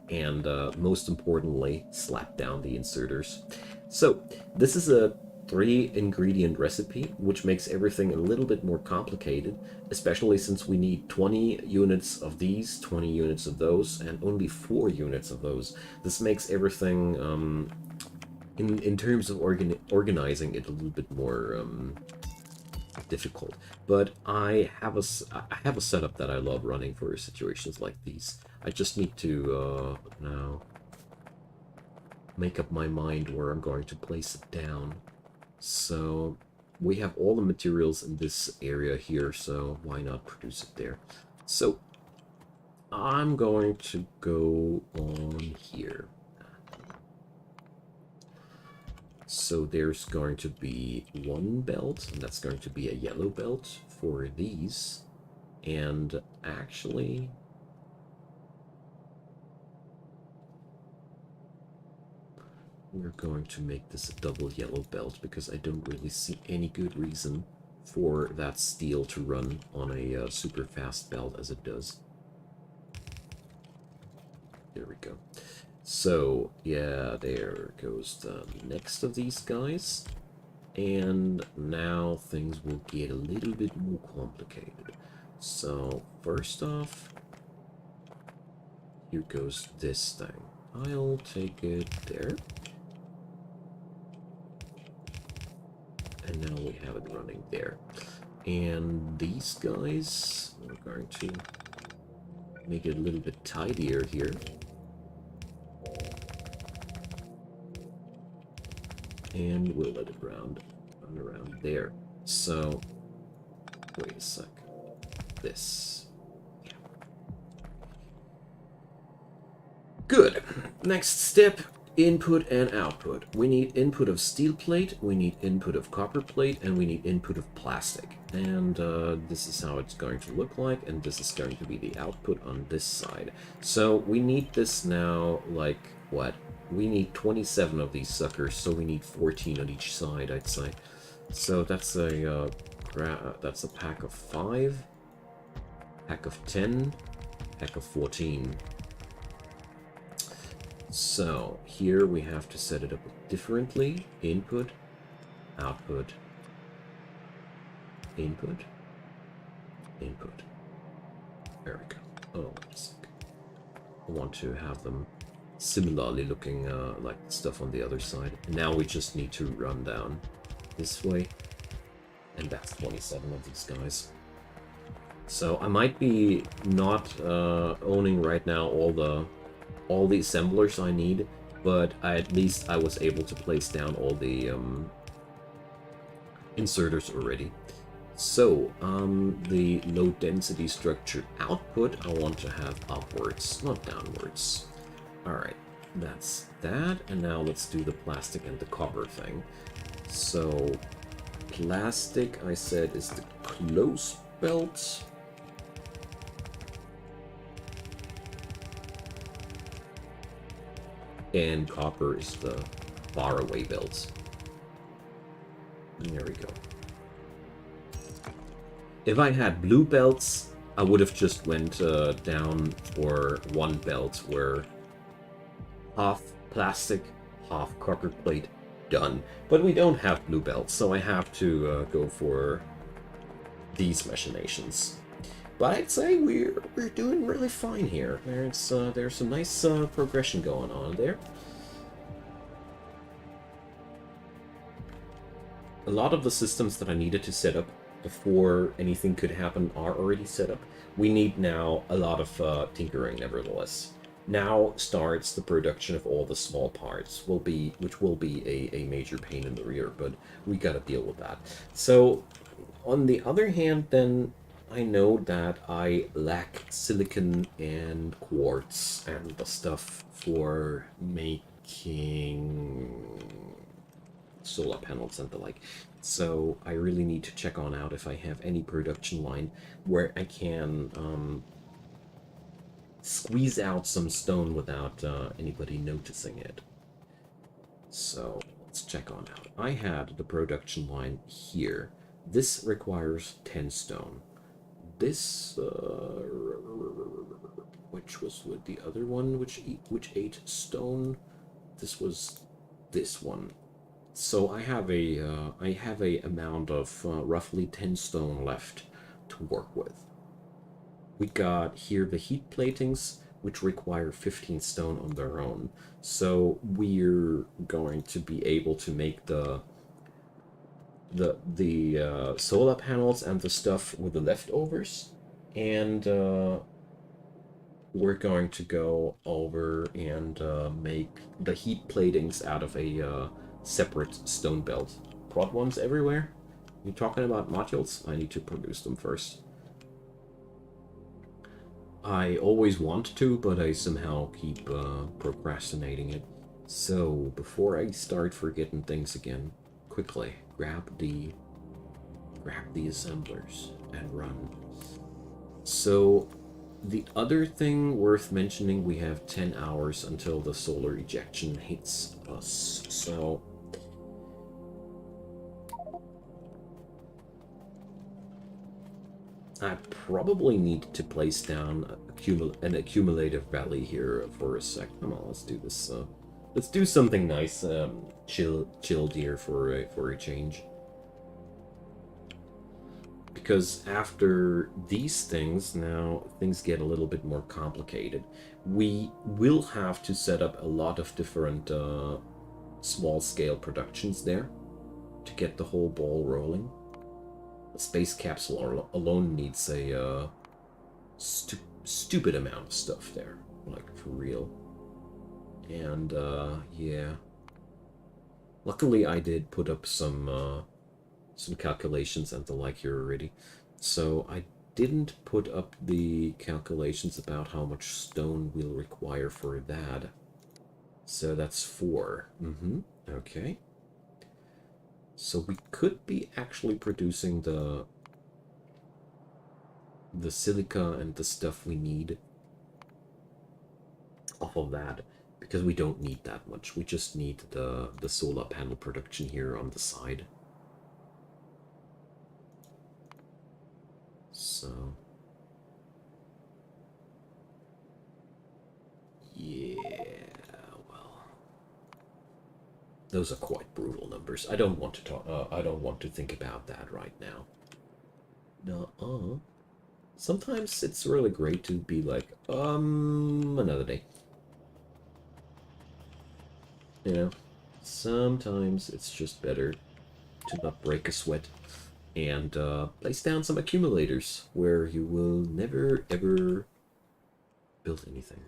and most importantly, slap down the inserters. So this is a 3-ingredient recipe, which makes everything a little bit more complicated, especially since we need 20 units of these, 20 units of those, and only 4 units of those. This makes everything, in terms of organizing it, a little bit more difficult. But I have a setup that I love running for situations like these. I just need to now make up my mind where I'm going to place it down. So we have all the materials in this area here, so why not produce it there? So I'm going to go on here. So there's going to be one belt, and that's going to be a yellow belt for these. And actually, we're going to make this a double yellow belt, because I don't really see any good reason for that steel to run on a super fast belt as it does. There we go. So, yeah, there goes the next of these guys. And now things will get a little bit more complicated. So, first off, here goes this thing. I'll take it there. And now we have it running there. And these guys, we're going to make it a little bit tidier here. And we'll let it run around there. So, wait a sec. This. Yeah. Good. Next step, input and output. We need input of steel plate, we need input of copper plate, and we need input of plastic. And this is how it's going to look like, and this is going to be the output on this side. So we need this now, like, what? We need 27 of these suckers, so we need 14 on each side, I'd say. So that's a pack of 5, pack of 10, pack of 14. So here we have to set it up differently. Input, output, input, input. There we go. Oh, wait a sec. I want to have them similarly looking like stuff on the other side. Now we just need to run down this way, and that's 27 of these guys. So I might be not owning right now all the assemblers I need, but at least I was able to place down all the inserters already. So the low density structure output I want to have upwards, not downwards. Alright, that's that, and now let's do the plastic and the copper thing. So, plastic, I said, is the close belt. And copper is the far away belt. There we go. If I had blue belts, I would have just went down for one belt where half plastic, half copper plate, done. But we don't have blue belts, so I have to go for these machinations. But I'd say we're doing really fine here. There's some nice progression going on there. A lot of the systems that I needed to set up before anything could happen are already set up. We need now a lot of tinkering, nevertheless. Now starts the production of all the small parts, which will be a major pain in the rear, but we gotta deal with that. So, on the other hand, then, I know that I lack silicon and quartz and the stuff for making solar panels and the like. So I really need to check on out if I have any production line where I can squeeze out some stone without anybody noticing it. So let's check on out. I had the production line here. This requires 10 stone. This, which was with the other one, which 8 stone. This was this one. So I have a amount of roughly 10 stone left to work with. We got here the heat platings, which require 15 stone on their own. So we're going to be able to make the solar panels and the stuff with the leftovers, and we're going to go over and make the heat platings out of a separate stone belt. Prod ones everywhere? You talking about modules? I need to produce them first. I always want to, but I somehow keep procrastinating it. So before I start forgetting things again, quickly grab the assemblers and run. So the other thing worth mentioning, we have 10 hours until the solar ejection hits us. So I probably need to place down an accumulative valley here for a sec. Come on, let's do this. Let's do something nice, chilled here for a change. Because after these things, now things get a little bit more complicated. We will have to set up a lot of different small-scale productions there to get the whole ball rolling. The space capsule alone needs a stupid amount of stuff there, like for real. And yeah, luckily I did put up some calculations and the like here already. So I didn't put up the calculations about how much stone we'll require for that. So that's 4. Okay. So we could be actually producing the silica and the stuff we need off of that, because we don't need that much. We just need the solar panel production here on the side. So yeah, well, those are quite brutal numbers. I don't want to talk. I don't want to think about that right now. No. Sometimes it's really great to be like, another day. You know, sometimes it's just better to not break a sweat and place down some accumulators where you will never ever build anything.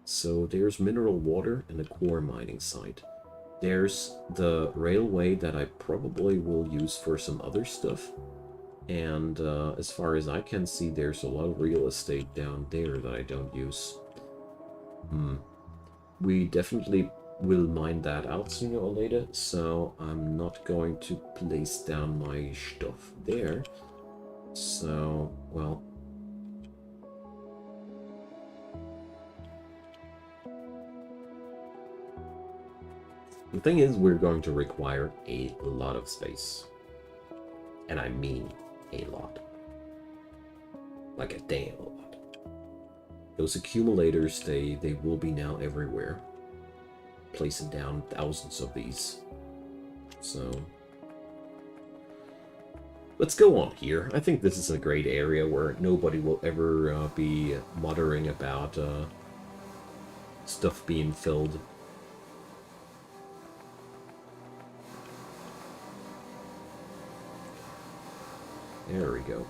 So there's mineral water and a core mining site. There's the railway that I probably will use for some other stuff. And as far as I can see, there's a lot of real estate down there that I don't use. We definitely will mine that out sooner or later, so I'm not going to place down my stuff there. So, well... The thing is, we're going to require a lot of space. And I mean a lot. Like a damn lot. Those accumulators, they will be now everywhere. Placing down thousands of these. So let's go on here. I think this is a great area where nobody will ever be muttering about stuff being filled. There we go.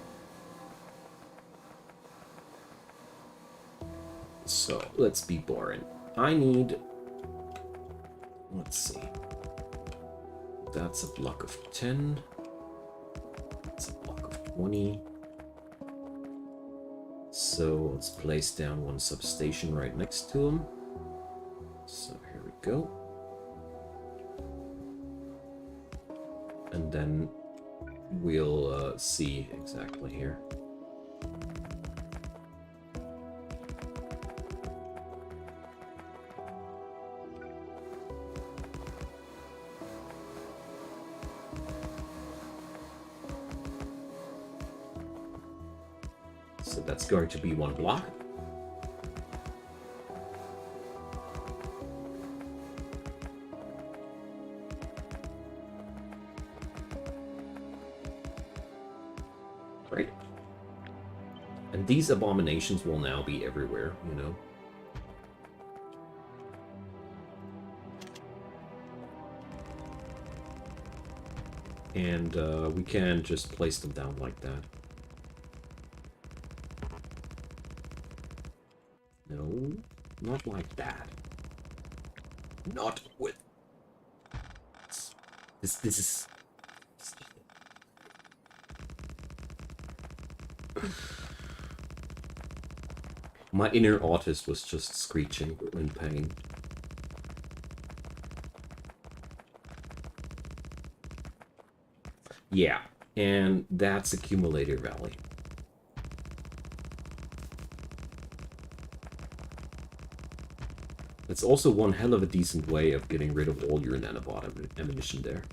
So let's be boring. I need, let's see. That's a block of 10. That's a block of 20. So let's place down one substation right next to them. So here we go. And then we'll see exactly here. So that's going to be one block. Right. And these abominations will now be everywhere, you know. And we can just place them down like that. No, not like that. Not with... This is... My inner autist was just screeching in pain. Yeah, and that's Accumulator Valley. It's also one hell of a decent way of getting rid of all your nanobot ammunition there.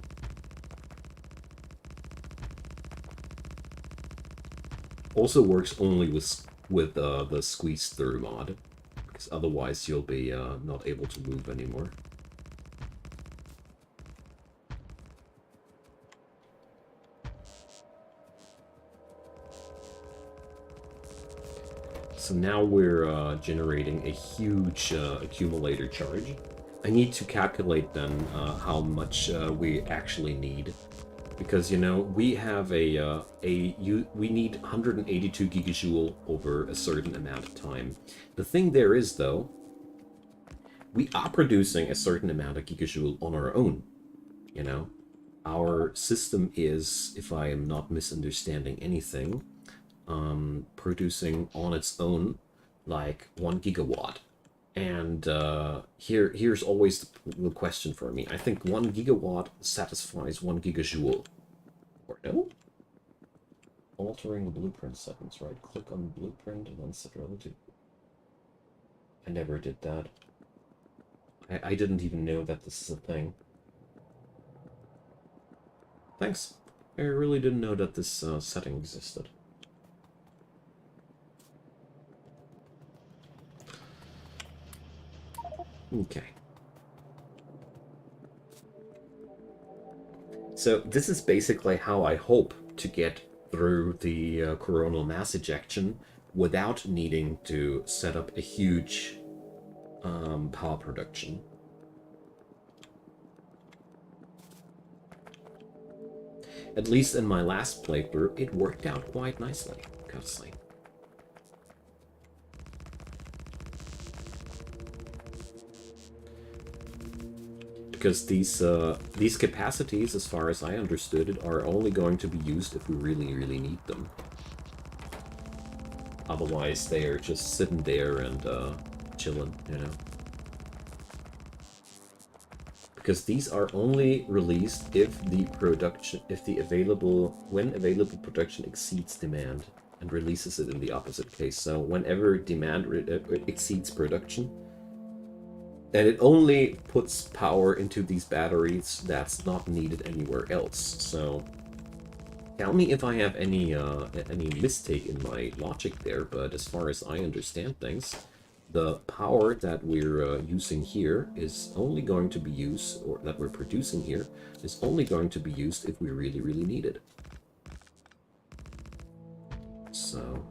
Also works only with the squeeze through mod, because otherwise you'll be not able to move anymore. So now we're generating a huge accumulator charge. I need to calculate then how much we actually need, because you know we have we need 182 gigajoule over a certain amount of time. The thing there is though, we are producing a certain amount of gigajoule on our own. You know, our system is, if I am not misunderstanding anything, producing on its own like 1 gigawatt. And here's always the question for me. I think 1 gigawatt satisfies 1 gigajoule. Or no? Altering the blueprint settings, right? Click on blueprint and then set relative. I never did that. I didn't even know that this is a thing. Thanks. I really didn't know that this setting existed. Okay. So this is basically how I hope to get through the coronal mass ejection without needing to set up a huge power production. At least in my last playthrough, it worked out quite nicely, gotta say. Because these capacities, as far as I understood it, are only going to be used if we really, really need them. Otherwise, they are just sitting there and chilling, you know. Because these are only released if when available production exceeds demand, and releases it in the opposite case. So whenever demand exceeds production, And it only puts power into these batteries that's not needed anywhere else. So tell me if I have any mistake in my logic there, but as far as I understand things, the power that we're using here is only going to be used, or that we're producing here, is only going to be used if we really, really need it. So...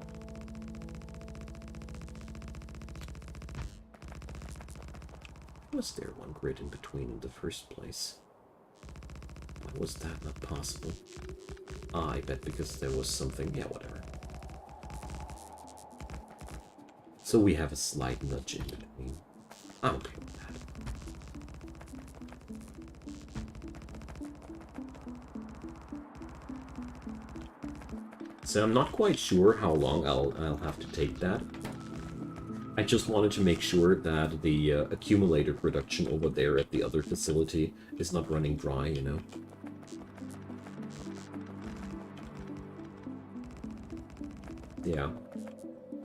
was there one grid in between in the first place? Why was that not possible? Ah, I bet because there was something... yeah, whatever. So we have a slight nudge in between. I'm okay with that. So I'm not quite sure how long I'll have to take that. I just wanted to make sure that the accumulator production over there at the other facility is not running dry, you know. Yeah.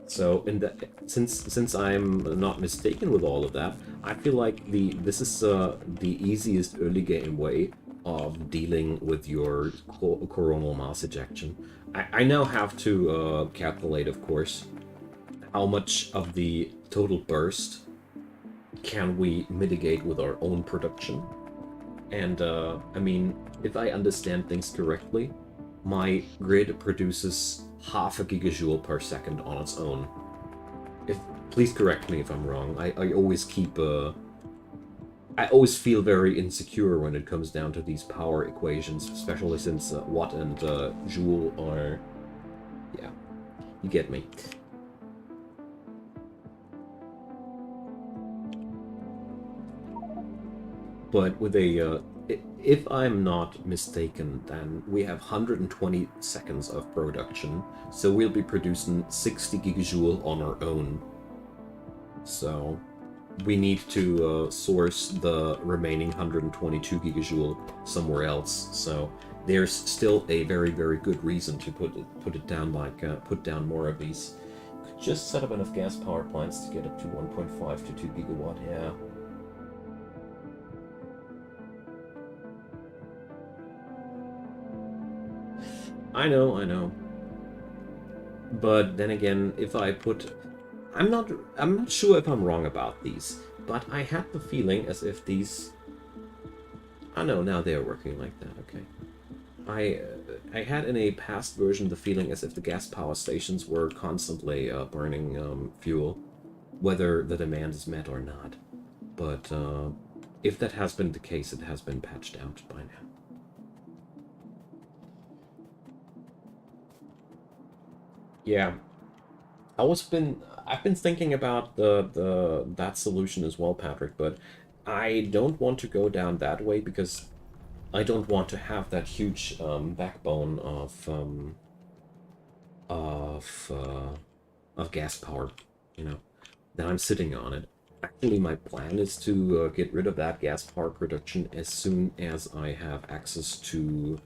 So, since I'm not mistaken with all of that, I feel like this is the easiest early game way of dealing with your coronal mass ejection. I now have to calculate, of course, how much of the total burst can we mitigate with our own production. And, I mean, if I understand things correctly, my grid produces half a gigajoule per second on its own. Please correct me if I'm wrong. I always keep... I always feel very insecure when it comes down to these power equations, especially since watt and joule are... yeah, you get me. But with a, if I'm not mistaken, then we have 120 seconds of production, so we'll be producing 60 gigajoule on our own. So we need to source the remaining 122 gigajoule somewhere else. So there's still a very, very good reason to put it down, like put down more of these. Could just set up enough gas power plants to get up to 1.5 to 2 gigawatt. Yeah. I know. But then again, if I put... I'm not sure if I'm wrong about these, but I had the feeling as if these... I know, now they're working like that, okay. I had in a past version the feeling as if the gas power stations were constantly burning fuel, whether the demand is met or not. But if that has been the case, it has been patched out by now. Yeah, I've been thinking about that solution as well, Patrick, but I don't want to go down that way because I don't want to have that huge backbone of gas power, you know, that I'm sitting on it. Actually, my plan is to get rid of that gas power production as soon as I have access to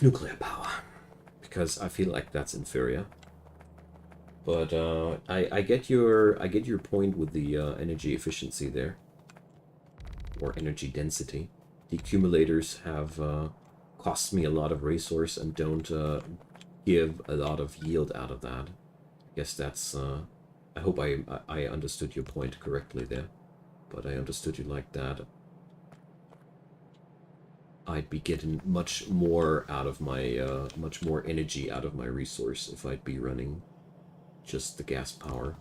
nuclear power, because I feel like that's inferior. But I get your point with the energy efficiency there, or energy density. The accumulators have cost me a lot of resource and don't give a lot of yield out of that. I guess that's... I hope I understood your point correctly there, but I understood you like that. I'd be getting much more out of my much more energy out of my resource if I'd be running just the gas power.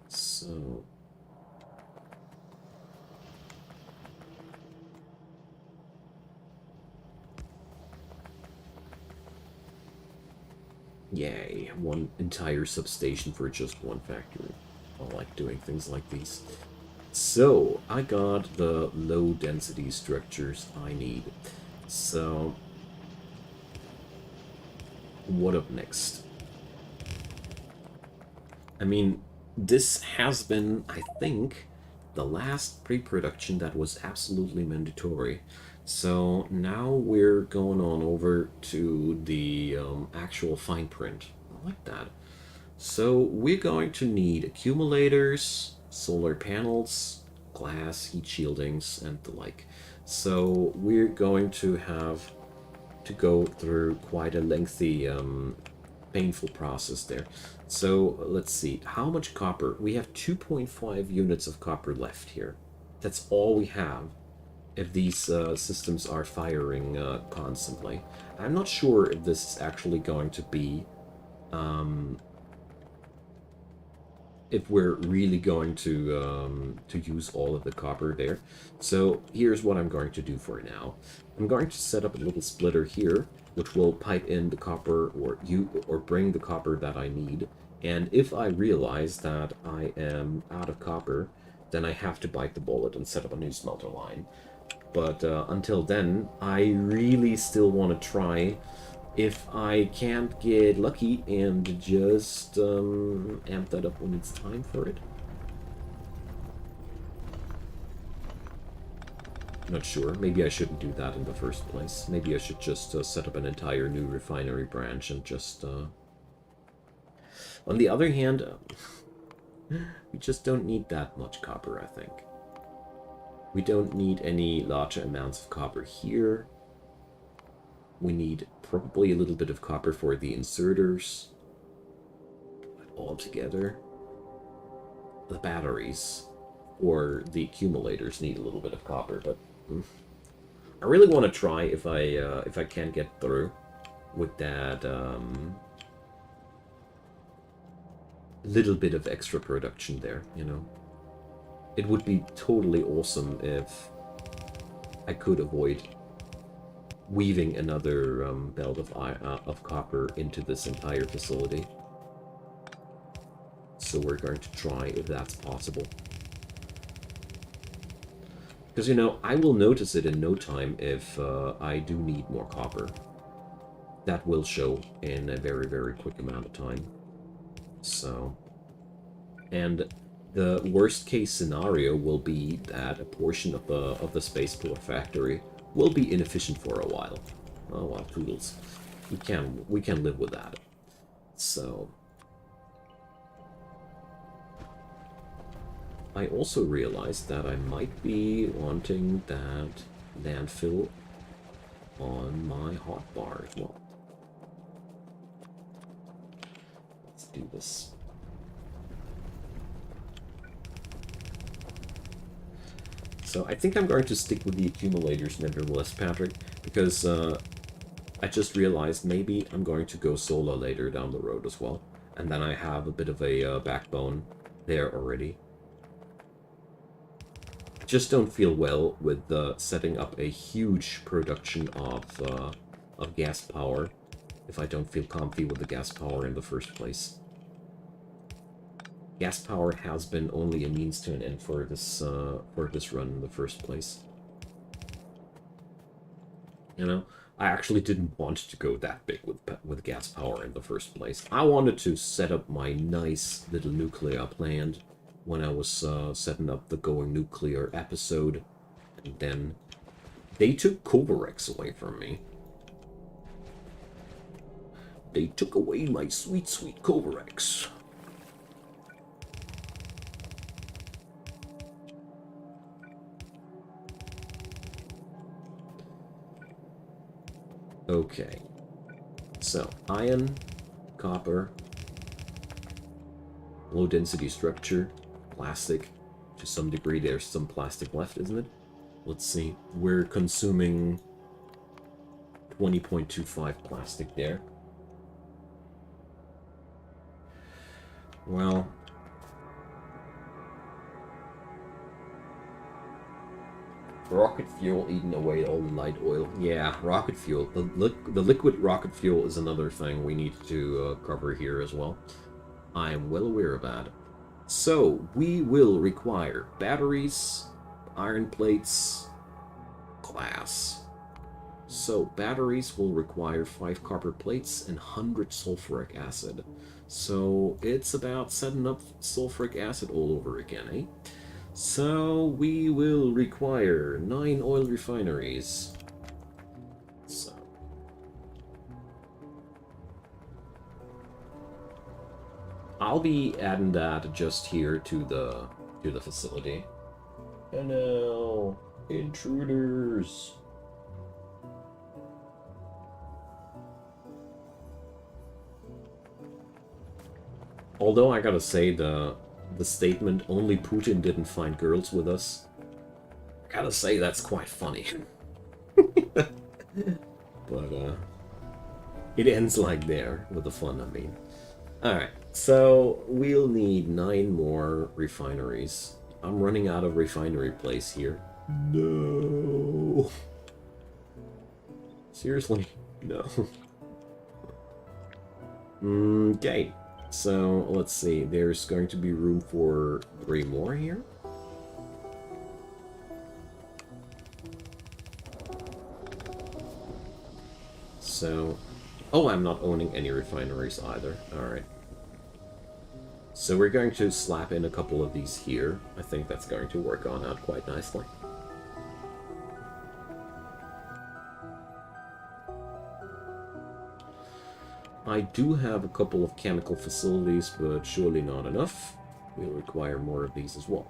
So... yay, one entire substation for just one factory. I like doing things like these. So, I got the low density structures I need. So, what up next? I mean, this has been, I think, the last pre-production that was absolutely mandatory. So now we're going on over to the actual fine print. I like that. So we're going to need accumulators, solar panels, glass, heat shieldings, and the like. So we're going to have to go through quite a lengthy, painful process there. So let's see, how much copper? We have 2.5 units of copper left here. That's all we have if these systems are firing constantly. I'm not sure if this is actually going to be, if we're really going to use all of the copper there. So here's what I'm going to do for now. I'm going to set up a little splitter here, which will pipe in the copper or bring the copper that I need. And if I realize that I am out of copper, then I have to bite the bullet and set up a new smelter line. But until then, I really still want to try if I can't get lucky and just amp that up when it's time for it. Not sure. Maybe I shouldn't do that in the first place. Maybe I should just set up an entire new refinery branch and just... On the other hand, we just don't need that much copper, I think. We don't need any larger amounts of copper here. We need probably a little bit of copper for the inserters. All together. The batteries or the accumulators need a little bit of copper, but I really want to try if I can get through with that little bit of extra production there, you know. It would be totally awesome if I could avoid weaving another belt of copper into this entire facility. So we're going to try if that's possible. Because, you know, I will notice it in no time if I do need more copper. That will show in a very, very quick amount of time. So, and the worst case scenario will be that a portion of the spaceport factory will be inefficient for a while. Oh well, toodles. We can live with that. So I also realized that I might be wanting that landfill on my hotbar as well. Let's do this. So I think I'm going to stick with the accumulators nevertheless, Patrick, because I just realized maybe I'm going to go solar later down the road as well. And then I have a bit of a backbone there already. I just don't feel well with setting up a huge production of gas power if I don't feel comfy with the gas power in the first place. Gas power has been only a means to an end for this run in the first place. You know, I actually didn't want to go that big with gas power in the first place. I wanted to set up my nice little nuclear plant when I was setting up the Going Nuclear episode, and then they took Kovarex away from me. They took away my sweet, sweet Kovarex. Okay, so iron, copper, low density structure, plastic. To some degree, there's some plastic left, isn't it? Let's see. We're consuming 20.25 plastic there. Well, rocket fuel eating away all the light oil. Yeah, rocket fuel. The liquid rocket fuel is another thing we need to cover here as well. I am well aware of that. So, we will require batteries, iron plates, glass. So, batteries will require 5 copper plates and 100 sulfuric acid. So, it's about setting up sulfuric acid all over again, eh? So we will require 9 oil refineries. So I'll be adding that just here to the facility. Hello, intruders. Although I gotta say the statement "only Putin didn't find girls with us," I gotta say that's quite funny. But it ends like there with the fun, I mean. Alright, so we'll need 9 more refineries. I'm running out of refinery place here. No. Seriously? No. Okay. So, let's see. There's going to be room for 3 more here. So... Oh, I'm not owning any refineries either. Alright. So we're going to slap in a couple of these here. I think that's going to work on out quite nicely. I do have a couple of chemical facilities, but surely not enough. We'll require more of these as well.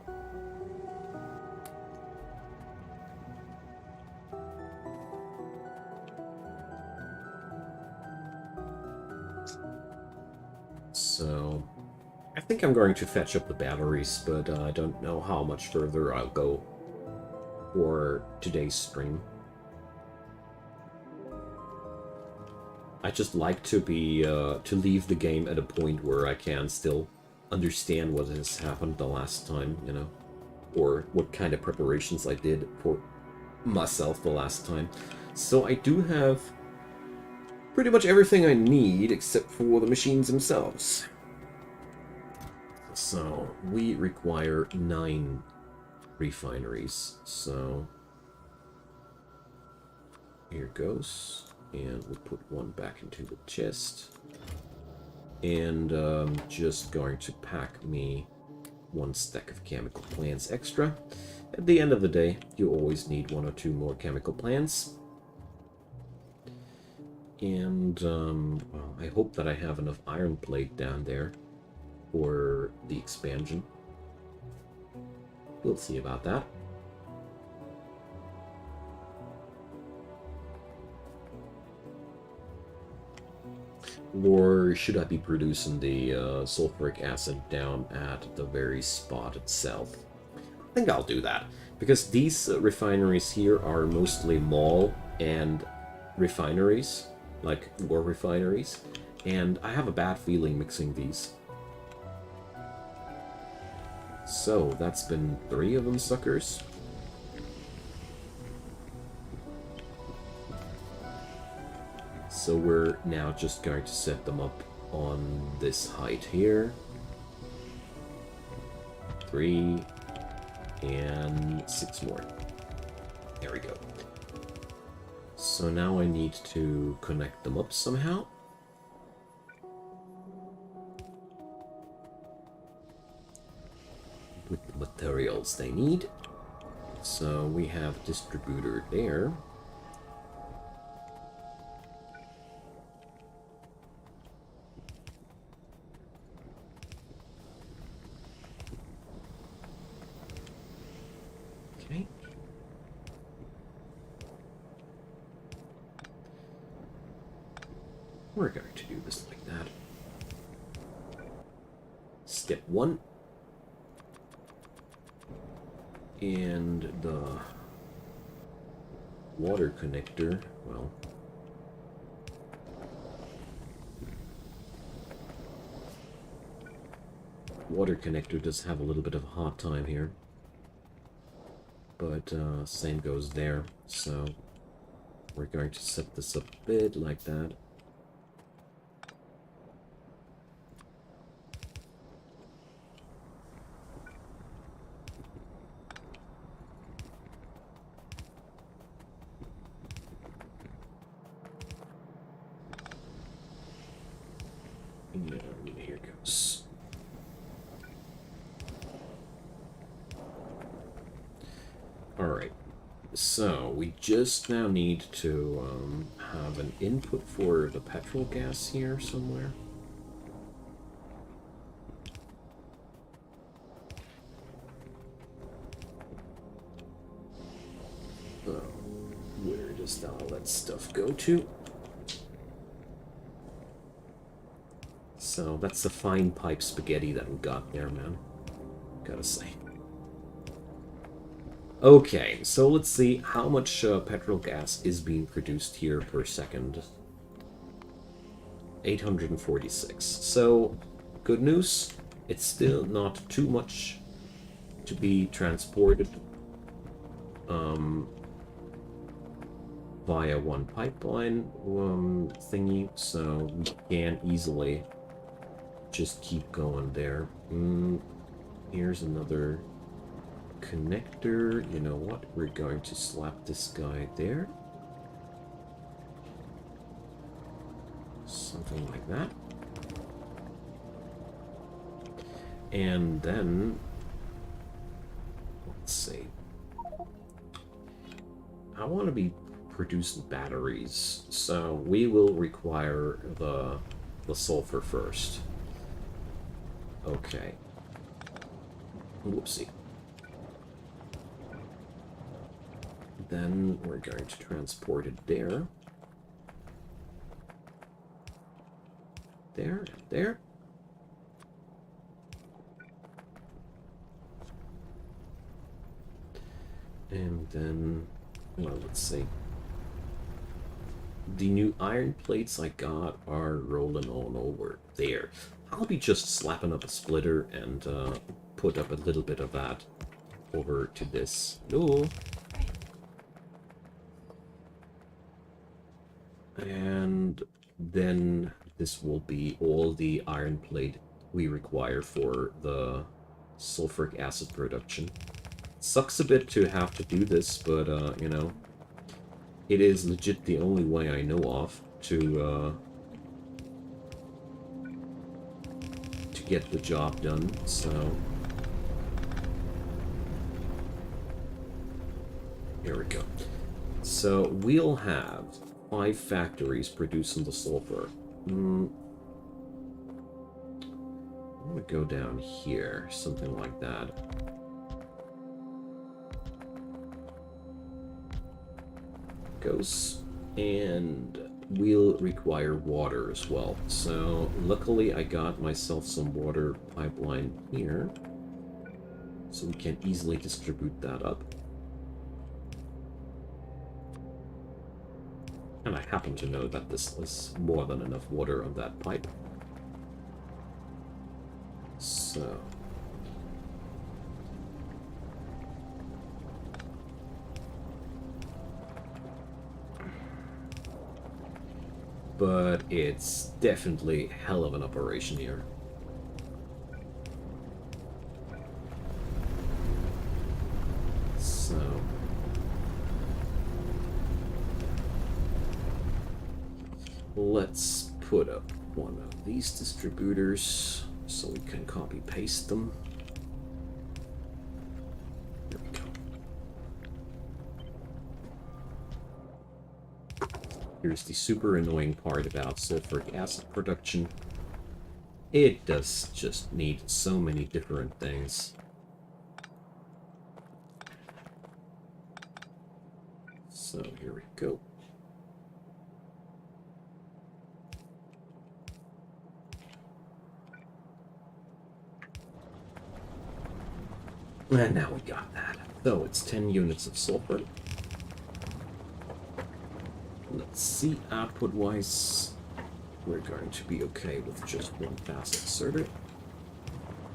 So, I think I'm going to fetch up the batteries, but I don't know how much further I'll go for today's stream. I just like to be to leave the game at a point where I can still understand what has happened the last time, you know, or what kind of preparations I did for myself the last time. So I do have pretty much everything I need except for the machines themselves. So we require 9 refineries. So here goes. And we'll put one back into the chest. And just going to pack me 1 stack of chemical plants extra. At the end of the day, you always need 1 or 2 more chemical plants. And well, I hope that I have enough iron plate down there for the expansion. We'll see about that. Or should I be producing the sulfuric acid down at the very spot itself? I think I'll do that, because these refineries here are mostly mall and refineries, like war refineries, and I have a bad feeling mixing these. So, that's been 3 of them suckers. So we're now just going to set them up on this height here. 3 and 6 more. There we go. So now I need to connect them up somehow. With the materials they need. So we have a distributor there. Okay. We're going to do this like that. Step 1. And the water connector, well, water connector does have a little bit of a hard time here, but same goes there. So we're going to set this up a bit like that. And here goes. So, we just now need to have an input for the petrol gas here somewhere. Where does all that stuff go to? So, that's the fine pipe spaghetti that we got there, man. Gotta say. Okay, so let's see how much petrol gas is being produced here per second. 846. So, good news, it's still not too much to be transported via one pipeline thingy, so we can easily just keep going there. Here's another connector. You know what? We're going to slap this guy there. Something like that. And then, let's see. I want to be producing batteries, so we will require the sulfur first. Okay. Whoopsie. Then we're going to transport it there. There, and there. And then, well, let's see. The new iron plates I got are rolling on over there. I'll be just slapping up a splitter and put up a little bit of that over to this. Hello. And then this will be all the iron plate we require for the sulfuric acid production. Sucks a bit to have to do this, but, you know, it is legit the only way I know of to get the job done, so... Here we go. So, we'll have 5 factories producing the sulfur. I'm gonna go down here, something like that. Goes, and we'll require water as well. So luckily I got myself some water pipeline here, so we can easily distribute that up. And I happen to know that this is more than enough water on that pipe. So... but it's definitely hell of an operation here. So... let's put up one of these distributors so we can copy paste them. There we go. Here's the super annoying part about sulfuric acid production. It does just need so many different things. So here we go. And now we got that. So it's 10 units of sulfur. Let's see, output-wise, we're going to be okay with just one fast inserter.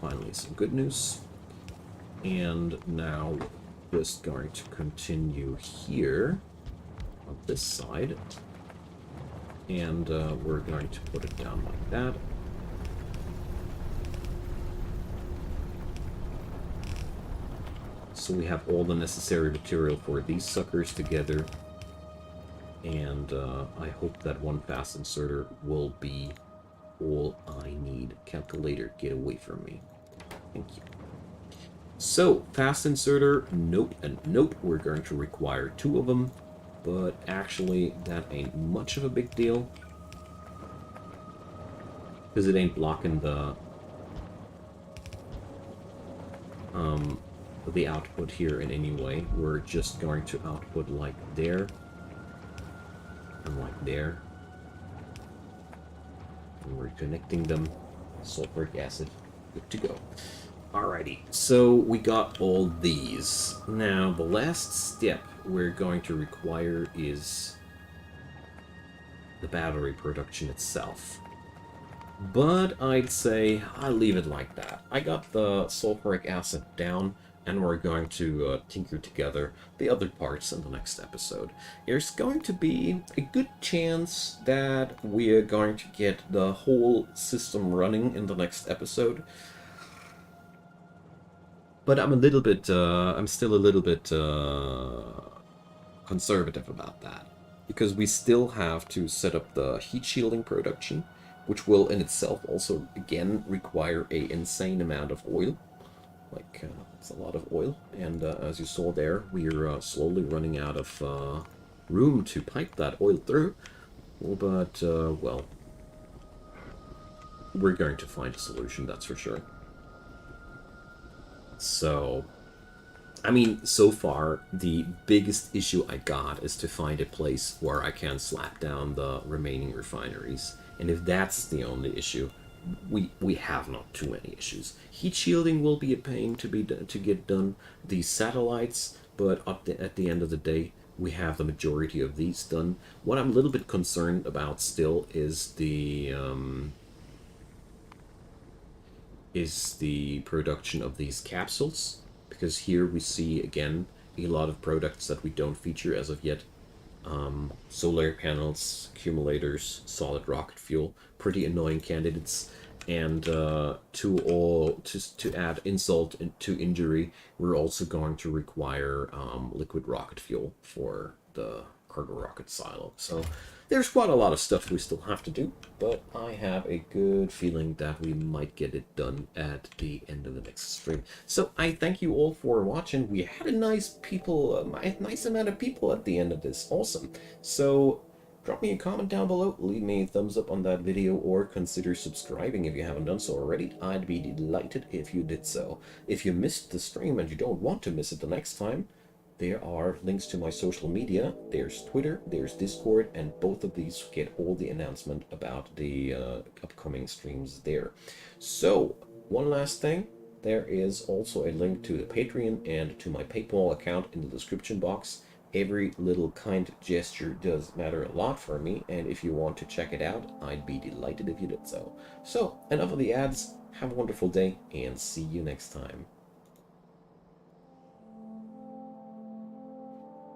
Finally, some good news. And now we're just going to continue here on this side. And we're going to put it down like that. So we have all the necessary material for these suckers together. And I hope that one fast inserter will be all I need. Calculator, get away from me. Thank you. So, fast inserter, nope and nope. We're going to require 2 of them, but actually that ain't much of a big deal, because it ain't blocking the output here in any way. We're just going to output like there, and like there. And we're connecting them. Sulfuric acid, good to go. Alrighty, so we got all these. Now, the last step we're going to require is the battery production itself. But I'd say I'll leave it like that. I got the sulfuric acid down, and we're going to tinker together the other parts in the next episode. There's going to be a good chance that we're going to get the whole system running in the next episode. But I'm still a little bit conservative about that, because we still have to set up the heat shielding production, which will in itself also again require a insane amount of oil. Like it's a lot of oil, and as you saw there, we're slowly running out of room to pipe that oil through. But well, we're going to find a solution, that's for sure. So, I mean, so far, the biggest issue I got is to find a place where I can slap down the remaining refineries. And if that's the only issue, we have not too many issues. Heat shielding will be a pain to get done. These satellites, but at the end of the day, we have the majority of these done. What I'm a little bit concerned about still is the production of these capsules, because here we see again a lot of products that we don't feature as of yet. Solar panels, accumulators, solid rocket fuel, pretty annoying candidates. And to add insult to injury, we're also going to require liquid rocket fuel for the cargo rocket silo. So there's quite a lot of stuff we still have to do, but I have a good feeling that we might get it done at the end of the next stream. So I thank you all for watching. We had a nice amount of people at the end of this. Awesome. So drop me a comment down below, leave me a thumbs up on that video, or consider subscribing if you haven't done so already. I'd be delighted if you did so. If you missed the stream and you don't want to miss it the next time, there are links to my social media. There's Twitter, there's Discord, and both of these get all the announcement about the upcoming streams there. So, one last thing. There is also a link to the Patreon and to my PayPal account in the description box. Every little kind gesture does matter a lot for me, and if you want to check it out, I'd be delighted if you did so. So, enough of the ads. Have a wonderful day, and see you next time.